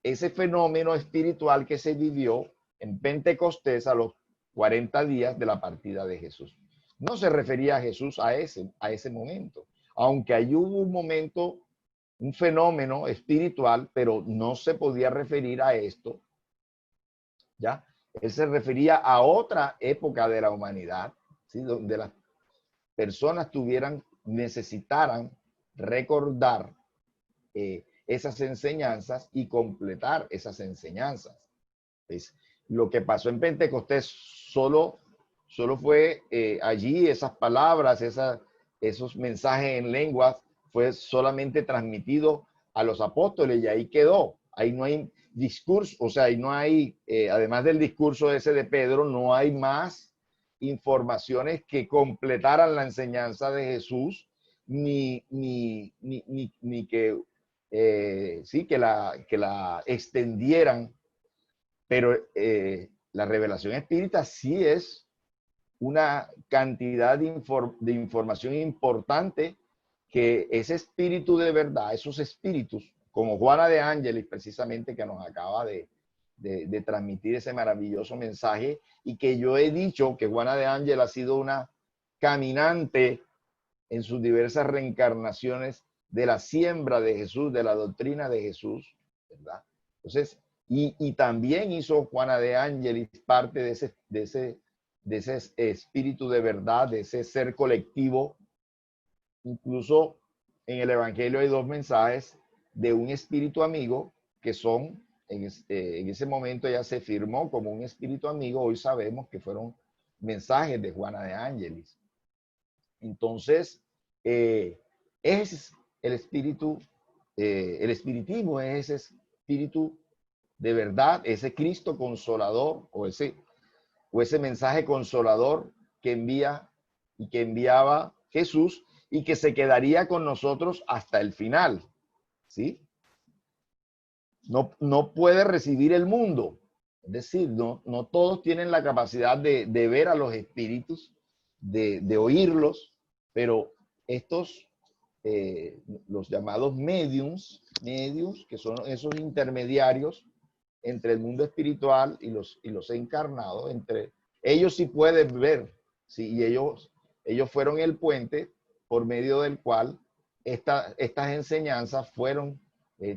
ese fenómeno espiritual que se vivió en Pentecostés a los 40 días de la partida de Jesús. No se refería a Jesús a ese momento, aunque ahí hubo un momento, un fenómeno espiritual, pero no se podía referir a esto, ¿ya? Él se refería a otra época de la humanidad, ¿sí? Donde las personas necesitaran recordar esas enseñanzas y completar esas enseñanzas. ¿Ves? Lo que pasó en Pentecostés solo fue allí esas palabras, esos mensajes en lenguas, fue solamente transmitido a los apóstoles y ahí quedó. Ahí no hay discurso, o sea, ahí no hay, además del discurso ese de Pedro, no hay más informaciones que completaran la enseñanza de Jesús, ni que sí, que la extendieran, pero la revelación espírita sí es una cantidad de información importante que ese espíritu de verdad, esos espíritus, como Juana de Ángeles precisamente que nos acaba de transmitir ese maravilloso mensaje, y que yo he dicho que Juana de Ángeles ha sido una caminante en sus diversas reencarnaciones de la siembra de Jesús, de la doctrina de Jesús, ¿verdad? Entonces, y también hizo Juana de Ángeles parte de ese espíritu de verdad, de ese ser colectivo. Incluso en el Evangelio hay dos mensajes de un espíritu amigo que son, en ese momento ya se firmó como un espíritu amigo, hoy sabemos que fueron mensajes de Juana de Ángeles. Entonces, es el espíritu, el espiritismo es ese espíritu de verdad, ese Cristo consolador o ese mensaje consolador que envía y que enviaba Jesús y que se quedaría con nosotros hasta el final, ¿sí? No puede recibir el mundo. Es decir, no todos tienen la capacidad de ver a los espíritus, de oírlos, pero estos, los llamados mediums, que son esos intermediarios entre el mundo espiritual y los encarnados, entre ellos sí pueden ver, ¿sí? Y ellos fueron el puente por medio del cual estas enseñanzas fueron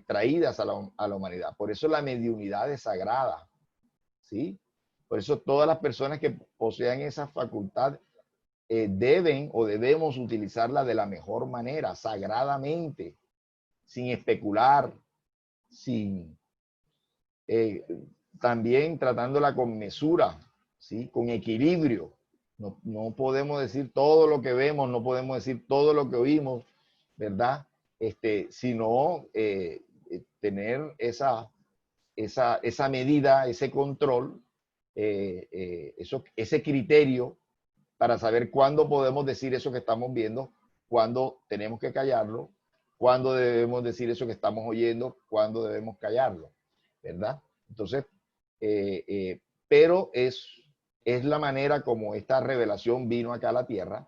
traídas a la humanidad. Por eso la mediunidad es sagrada, ¿sí? Por eso todas las personas que posean esa facultad deben o debemos utilizarla de la mejor manera, sagradamente, sin especular, sin también tratándola con mesura, ¿sí? Con equilibrio. No podemos decir todo lo que vemos, no podemos decir todo lo que oímos, ¿verdad? Sino tener esa medida, ese control, ese criterio para saber cuándo podemos decir eso que estamos viendo, cuándo tenemos que callarlo, cuándo debemos decir eso que estamos oyendo, cuándo debemos callarlo, ¿verdad? Entonces, pero es la manera como esta revelación vino acá a la tierra.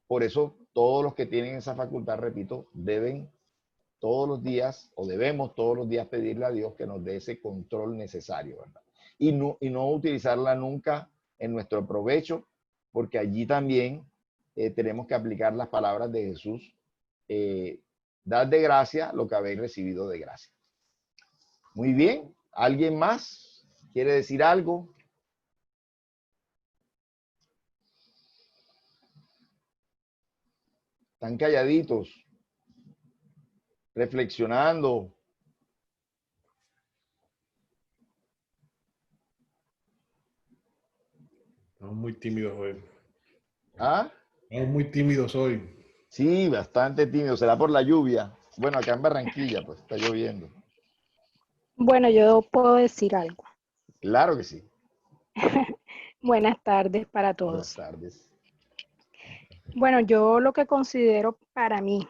Por eso todos los que tienen esa facultad, repito, deben todos los días o debemos todos los días pedirle a Dios que nos dé ese control necesario, ¿verdad? Y no utilizarla nunca en nuestro provecho, porque allí también tenemos que aplicar las palabras de Jesús. Dad de gracia lo que habéis recibido de gracia. Muy bien. ¿Alguien más quiere decir algo? Están calladitos, reflexionando. Estamos muy tímidos hoy. ¿Ah? Estamos muy tímidos hoy. Sí, bastante tímido. ¿Será por la lluvia? Bueno, acá en Barranquilla, pues está lloviendo. Bueno, yo puedo decir algo. Claro que sí. Buenas tardes para Buenas todos. tardes. Bueno, yo lo que considero para mí,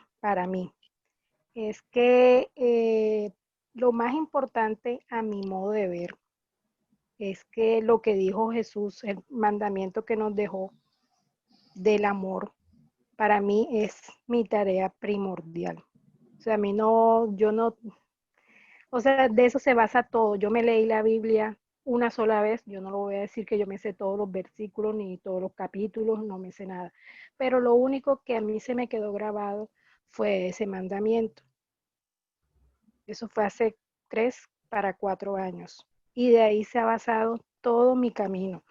es que lo más importante a mi modo de ver es que lo que dijo Jesús, el mandamiento que nos dejó del amor, para mí es mi tarea primordial. O sea, a mí no, yo no, o sea, de eso se basa todo. Yo me leí la Biblia una sola vez, yo no lo voy a decir que yo me sé todos los versículos ni todos los capítulos, no me sé nada. Pero lo único que a mí se me quedó grabado fue ese mandamiento. Eso fue hace 3 para 4 años. Y de ahí se ha basado todo mi camino.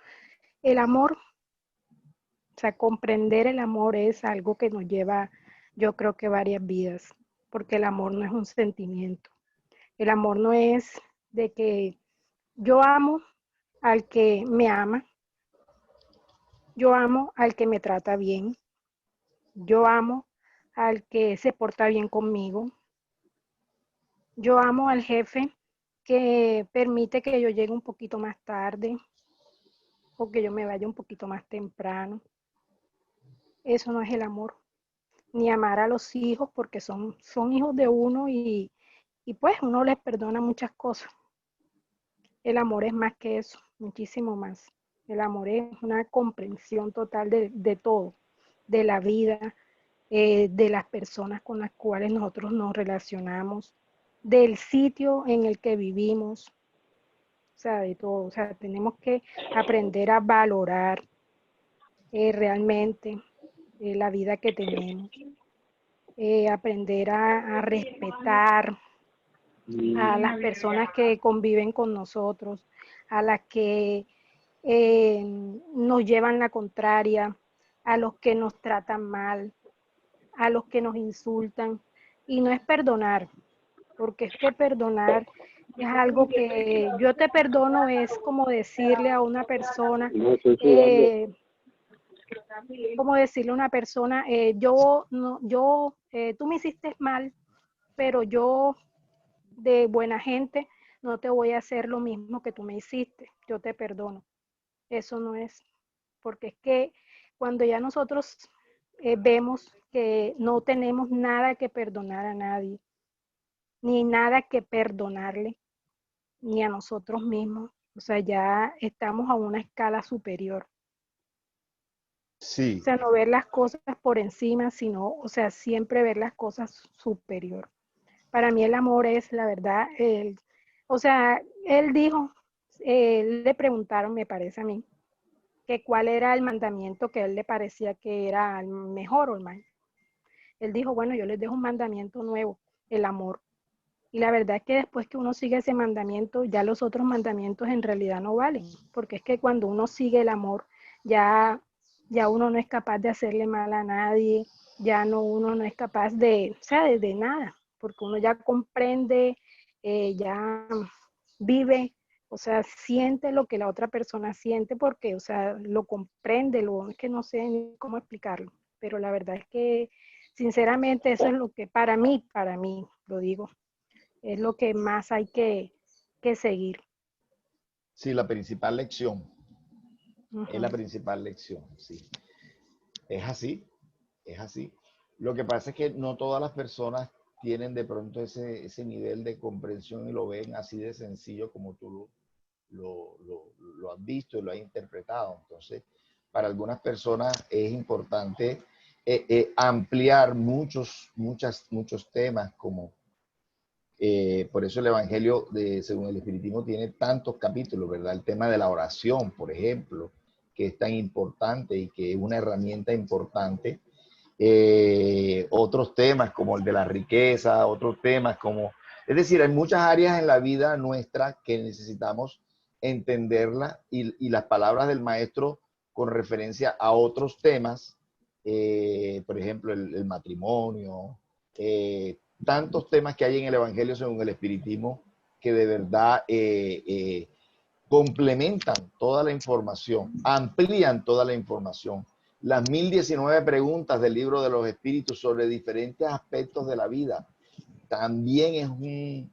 El amor, o sea, comprender el amor es algo que nos lleva, yo creo que varias vidas, porque el amor no es un sentimiento. El amor no es de que yo amo al que me ama, yo amo al que me trata bien, yo amo al que se porta bien conmigo, yo amo al jefe que permite que yo llegue un poquito más tarde o que yo me vaya un poquito más temprano. Eso no es el amor. ni amar a los hijos porque son hijos de uno y pues uno les perdona muchas cosas. El amor es más que eso, muchísimo más. El amor es una comprensión total de todo, de la vida, de las personas con las cuales nosotros nos relacionamos, del sitio en el que vivimos, o sea, de todo. O sea, tenemos que aprender a valorar realmente la vida que tenemos, aprender a respetar a las personas que conviven con nosotros, a las que nos llevan la contraria, a los que nos tratan mal, a los que nos insultan. Y no es perdonar, porque es que perdonar es algo que yo te perdono, es como decirle a una persona, tú me hiciste mal, pero yo de buena gente no te voy a hacer lo mismo que tú me hiciste, yo te perdono. Eso no es, porque es que cuando ya nosotros vemos que no tenemos nada que perdonar a nadie, ni nada que perdonarle, ni a nosotros mismos, o sea, ya estamos a una escala superior. Sí. O sea, no ver las cosas por encima, sino, o sea, siempre ver las cosas superior. Para mí el amor es, la verdad, o sea, él dijo, le preguntaron, me parece a mí, que cuál era el mandamiento que a él le parecía que era el mejor o el mal. Él dijo, bueno, yo les dejo un mandamiento nuevo, el amor. Y la verdad es que después que uno sigue ese mandamiento, ya los otros mandamientos en realidad no valen, porque es que cuando uno sigue el amor, ya uno no es capaz de hacerle mal a nadie, uno no es capaz de, o sea, de nada, porque uno ya comprende, ya vive, o sea, siente lo que la otra persona siente, porque, o sea, lo comprende, es que no sé ni cómo explicarlo, pero la verdad es que, sinceramente, eso es lo que para mí, lo digo, es lo que más hay que seguir. Sí, la principal lección. Es la Uh-huh. principal lección, sí. Es así, es así. Lo que pasa es que no todas las personas tienen de pronto ese nivel de comprensión y lo ven así de sencillo como tú lo has visto y lo has interpretado. Entonces, para algunas personas es importante ampliar muchos temas como por eso el Evangelio según el Espiritismo tiene tantos capítulos, ¿verdad? El tema de la oración, por ejemplo, que es tan importante y que es una herramienta importante. Otros temas como el de la riqueza, otros temas como... Es decir, hay muchas áreas en la vida nuestra que necesitamos entenderla y las palabras del maestro con referencia a otros temas, por ejemplo, el matrimonio, tantos temas que hay en el Evangelio según el Espiritismo que de verdad complementan toda la información, amplían toda la información. Las 1019 preguntas del libro de los espíritus sobre diferentes aspectos de la vida también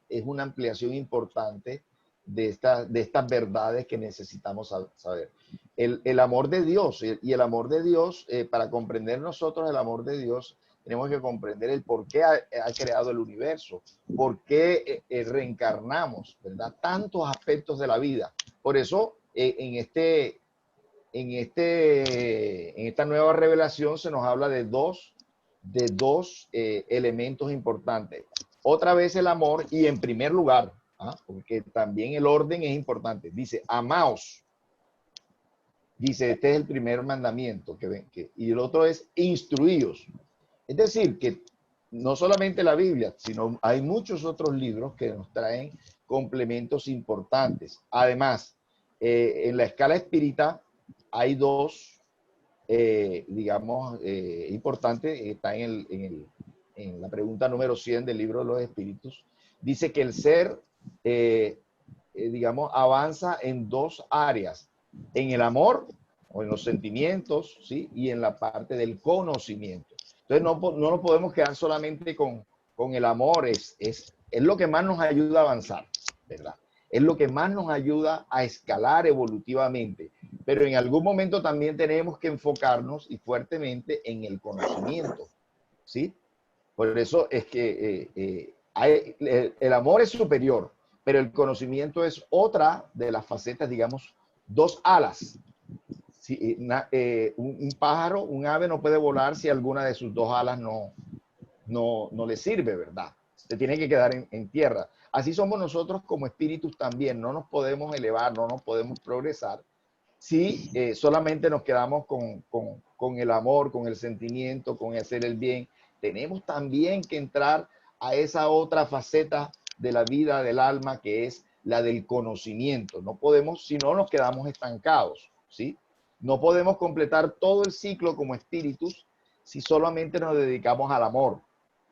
es una ampliación importante de estas verdades que necesitamos saber. El amor de Dios, y el amor de Dios, para comprender nosotros el amor de Dios, tenemos que comprender el por qué ha creado el universo, por qué reencarnamos, ¿verdad? Tantos aspectos de la vida. Por eso, en esta nueva revelación se nos habla de dos elementos importantes. Otra vez el amor y en primer lugar, porque también el orden es importante. Dice, amaos. Dice, este es el primer mandamiento y el otro es instruíos. Es decir, que no solamente la Biblia, sino hay muchos otros libros que nos traen complementos importantes. Además, en la escala espírita hay dos, digamos, importantes. Está en la pregunta número 100 del libro de los espíritus. Dice que el ser, digamos, avanza en dos áreas. En el amor o en los sentimientos, ¿sí? Y en la parte del conocimiento. Entonces no nos podemos quedar solamente con el amor, es lo que más nos ayuda a avanzar, ¿verdad? Es lo que más nos ayuda a escalar evolutivamente. Pero en algún momento también tenemos que enfocarnos y fuertemente en el conocimiento. ¿sí? Por eso es que el amor es superior, pero el conocimiento es otra de las facetas, digamos, dos alas. Si, un pájaro, un ave no puede volar si alguna de sus dos alas no le sirve, ¿verdad? Se tiene que quedar en tierra. Así somos nosotros como espíritus también. No nos podemos elevar, no nos podemos progresar si solamente nos quedamos con el amor, con el sentimiento, con hacer el bien. Tenemos también que entrar a esa otra faceta de la vida del alma, que es la del conocimiento. No podemos, si no nos quedamos estancados, ¿sí? No podemos completar todo el ciclo como espíritus si solamente nos dedicamos al amor.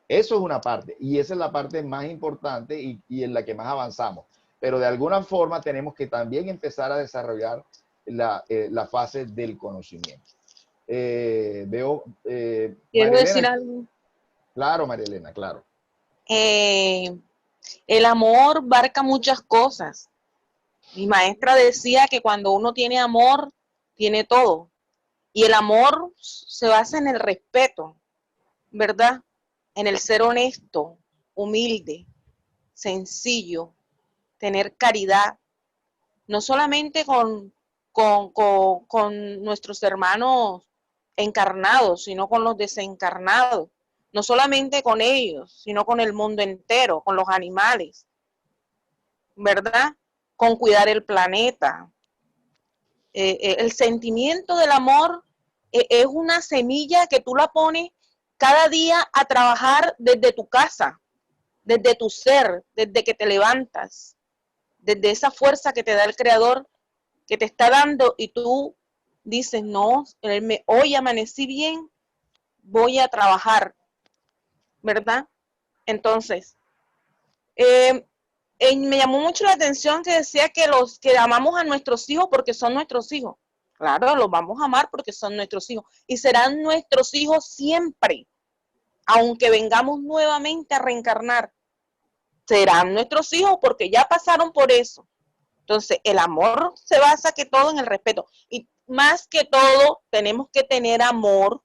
Eso es una parte, y esa es la parte más importante y en la que más avanzamos. Pero de alguna forma tenemos que también empezar a desarrollar la fase del conocimiento. Veo... Quiero María decir Elena. algo. Claro, María Elena, claro. El amor abarca muchas cosas. Mi maestra decía que cuando uno tiene amor, tiene todo. Y el amor se basa en el respeto, ¿verdad? En el ser honesto, humilde, sencillo, tener caridad, no solamente con nuestros hermanos encarnados, sino con los desencarnados, no solamente con ellos, sino con el mundo entero, con los animales, ¿verdad? Con cuidar el planeta. El sentimiento del amor es una semilla que tú la pones cada día a trabajar desde tu casa, desde tu ser, desde que te levantas, desde esa fuerza que te da el Creador, que te está dando, y tú dices, no, hoy amanecí bien, voy a trabajar, ¿verdad? Entonces, me llamó mucho la atención que decía que los que amamos a nuestros hijos porque son nuestros hijos. Claro, los vamos a amar porque son nuestros hijos y serán nuestros hijos siempre, aunque vengamos nuevamente a reencarnar. Serán nuestros hijos porque ya pasaron por eso. Entonces, el amor se basa que todo en el respeto. Y más que todo, tenemos que tener amor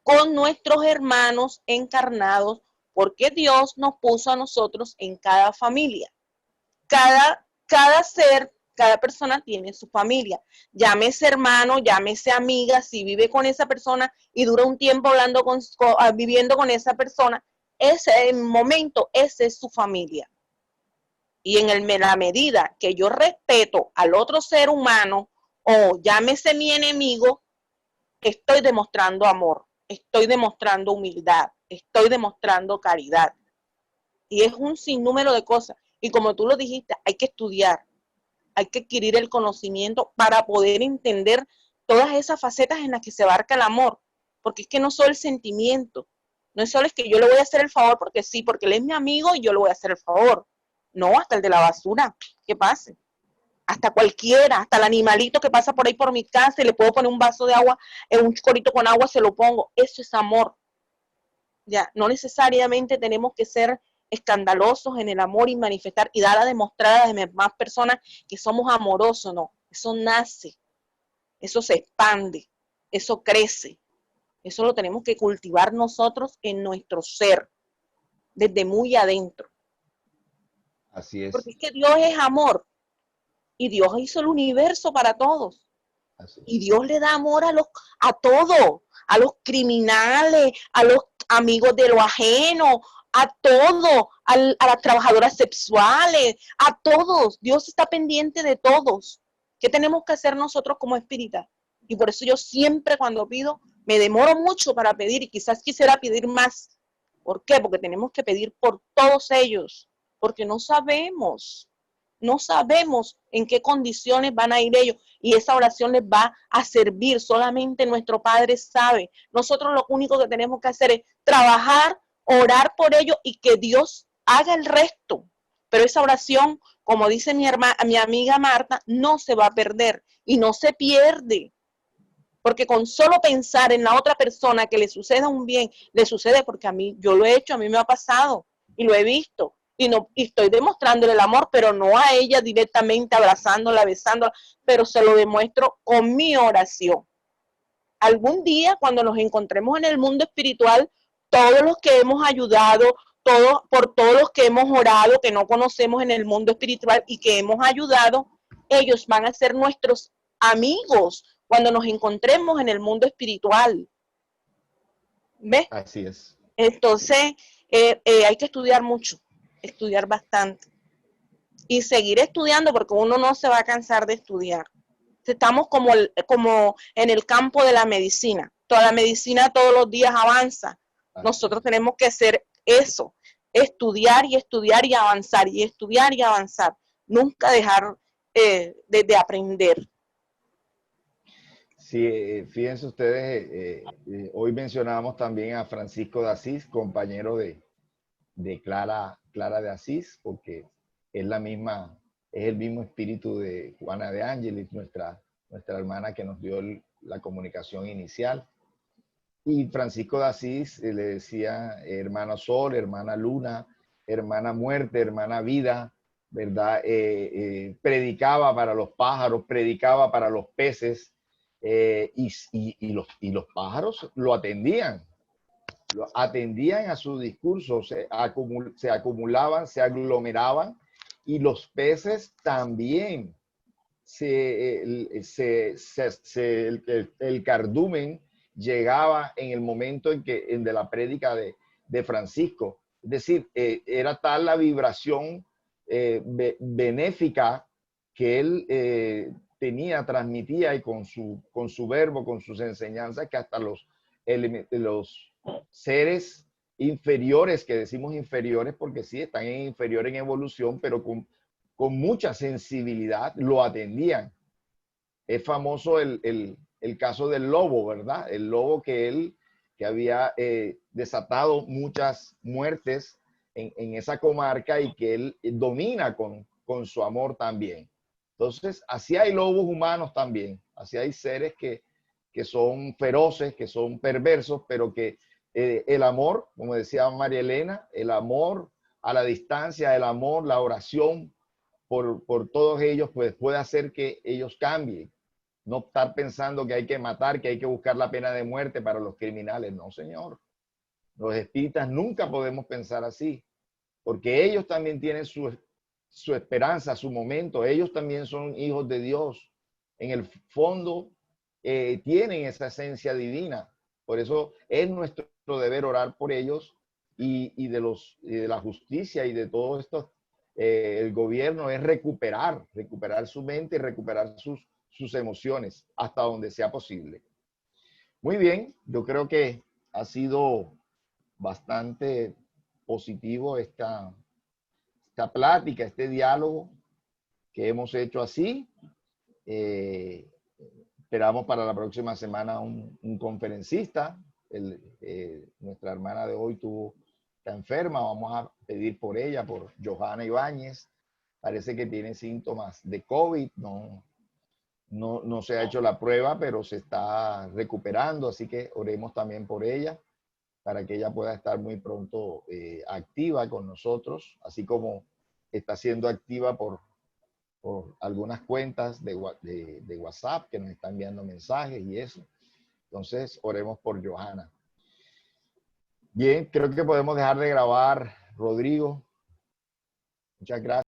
con nuestros hermanos encarnados, porque Dios nos puso a nosotros en cada familia. Cada ser, cada persona tiene su familia. Llámese hermano, llámese amiga, si vive con esa persona y dura un tiempo viviendo con esa persona, ese momento, esa es su familia. Y en la medida que yo respeto al otro ser humano, o llámese mi enemigo, estoy demostrando amor, estoy demostrando humildad, estoy demostrando caridad. Y es un sinnúmero de cosas. Y como tú lo dijiste, hay que estudiar, hay que adquirir el conocimiento para poder entender todas esas facetas en las que se abarca el amor. Porque es que no solo el sentimiento, no es solo es que yo le voy a hacer el favor porque sí, porque él es mi amigo y yo le voy a hacer el favor. No, hasta el de la basura, que pase. Hasta cualquiera, hasta el animalito que pasa por ahí por mi casa y le puedo poner un vaso de agua, un chorrito con agua, se lo pongo. Eso es amor. Ya, no necesariamente tenemos que ser escandalosos en el amor y manifestar y dar a demostrar a las demás personas que somos amorosos, no. Eso nace, eso se expande, eso crece. Eso lo tenemos que cultivar nosotros en nuestro ser, desde muy adentro. Así es. Porque es que Dios es amor y Dios hizo el universo para todos. Así es. Y Dios le da amor a todos, a los criminales, a los amigos de lo ajeno, a todos, a las trabajadoras sexuales, a todos. Dios está pendiente de todos. ¿Qué tenemos que hacer nosotros como espíritas? Y por eso yo siempre cuando pido, me demoro mucho para pedir y quizás quisiera pedir más. ¿Por qué? Porque tenemos que pedir por todos ellos, porque no sabemos en qué condiciones van a ir ellos y esa oración les va a servir. Solamente nuestro Padre sabe. Nosotros lo único que tenemos que hacer es trabajar, orar por ellos y que Dios haga el resto. Pero esa oración, como dice mi amiga Marta, no se va a perder y no se pierde. Porque con solo pensar en la otra persona que le suceda un bien, le sucede porque a mí, yo lo he hecho, a mí me ha pasado y lo he visto. Y estoy demostrándole el amor, pero no a ella directamente, abrazándola, besándola, pero se lo demuestro con mi oración. Algún día, cuando nos encontremos en el mundo espiritual, todos los que hemos ayudado, por todos los que hemos orado, que no conocemos en el mundo espiritual y que hemos ayudado, ellos van a ser nuestros amigos cuando nos encontremos en el mundo espiritual. ¿Ves? Así es. Entonces, hay que estudiar mucho, estudiar bastante. Y seguir estudiando porque uno no se va a cansar de estudiar. Estamos como en el campo de la medicina. Toda la medicina todos los días avanza. Nosotros tenemos que hacer eso, estudiar y estudiar y avanzar, y estudiar y avanzar. Nunca dejar de aprender. Sí, fíjense ustedes, hoy mencionamos también a Francisco de Asís, compañero de Clara de Asís, porque es el mismo espíritu de Juana de Ángelis, nuestra hermana que nos dio la comunicación inicial. Y Francisco de Asís le decía hermana Sol, hermana Luna, hermana Muerte, hermana Vida, ¿verdad? Predicaba para los pájaros, predicaba para los peces, y los pájaros lo atendían a su discurso, se acumulaban, se aglomeraban, y los peces también. El cardumen llegaba en el momento de la prédica de Francisco. Es decir, era tal la vibración benéfica que él transmitía, y con su verbo, con sus enseñanzas, que hasta los seres inferiores, que decimos inferiores porque sí, están inferiores en evolución, pero con mucha sensibilidad lo atendían. Es famoso el caso del lobo, ¿verdad? El lobo que había desatado muchas muertes en esa comarca, y que él domina con su amor también. Entonces, así hay lobos humanos también, así hay seres que son feroces, que son perversos, pero que el amor, como decía María Elena, el amor a la distancia, el amor, la oración por todos ellos, pues puede hacer que ellos cambien. No estar pensando que hay que matar, que hay que buscar la pena de muerte para los criminales. No, señor. Los espíritas nunca podemos pensar así, porque ellos también tienen su esperanza, su momento. Ellos también son hijos de Dios. En el fondo tienen esa esencia divina. Por eso es nuestro deber orar por ellos, y de la justicia y de todo esto. El gobierno es recuperar su mente y recuperar sus emociones hasta donde sea posible. Muy bien, yo creo que ha sido bastante positivo esta plática, este diálogo que hemos hecho así. Esperamos para la próxima semana un conferencista. Nuestra hermana de hoy está enferma, vamos a pedir por ella, por Johanna Ibáñez. Parece que tiene síntomas de COVID, no se ha hecho la prueba, pero se está recuperando, así que oremos también por ella, para que ella pueda estar muy pronto activa con nosotros, así como está siendo activa por algunas cuentas de WhatsApp que nos están enviando mensajes y eso. Entonces, oremos por Johanna. Bien, creo que podemos dejar de grabar, Rodrigo. Muchas gracias.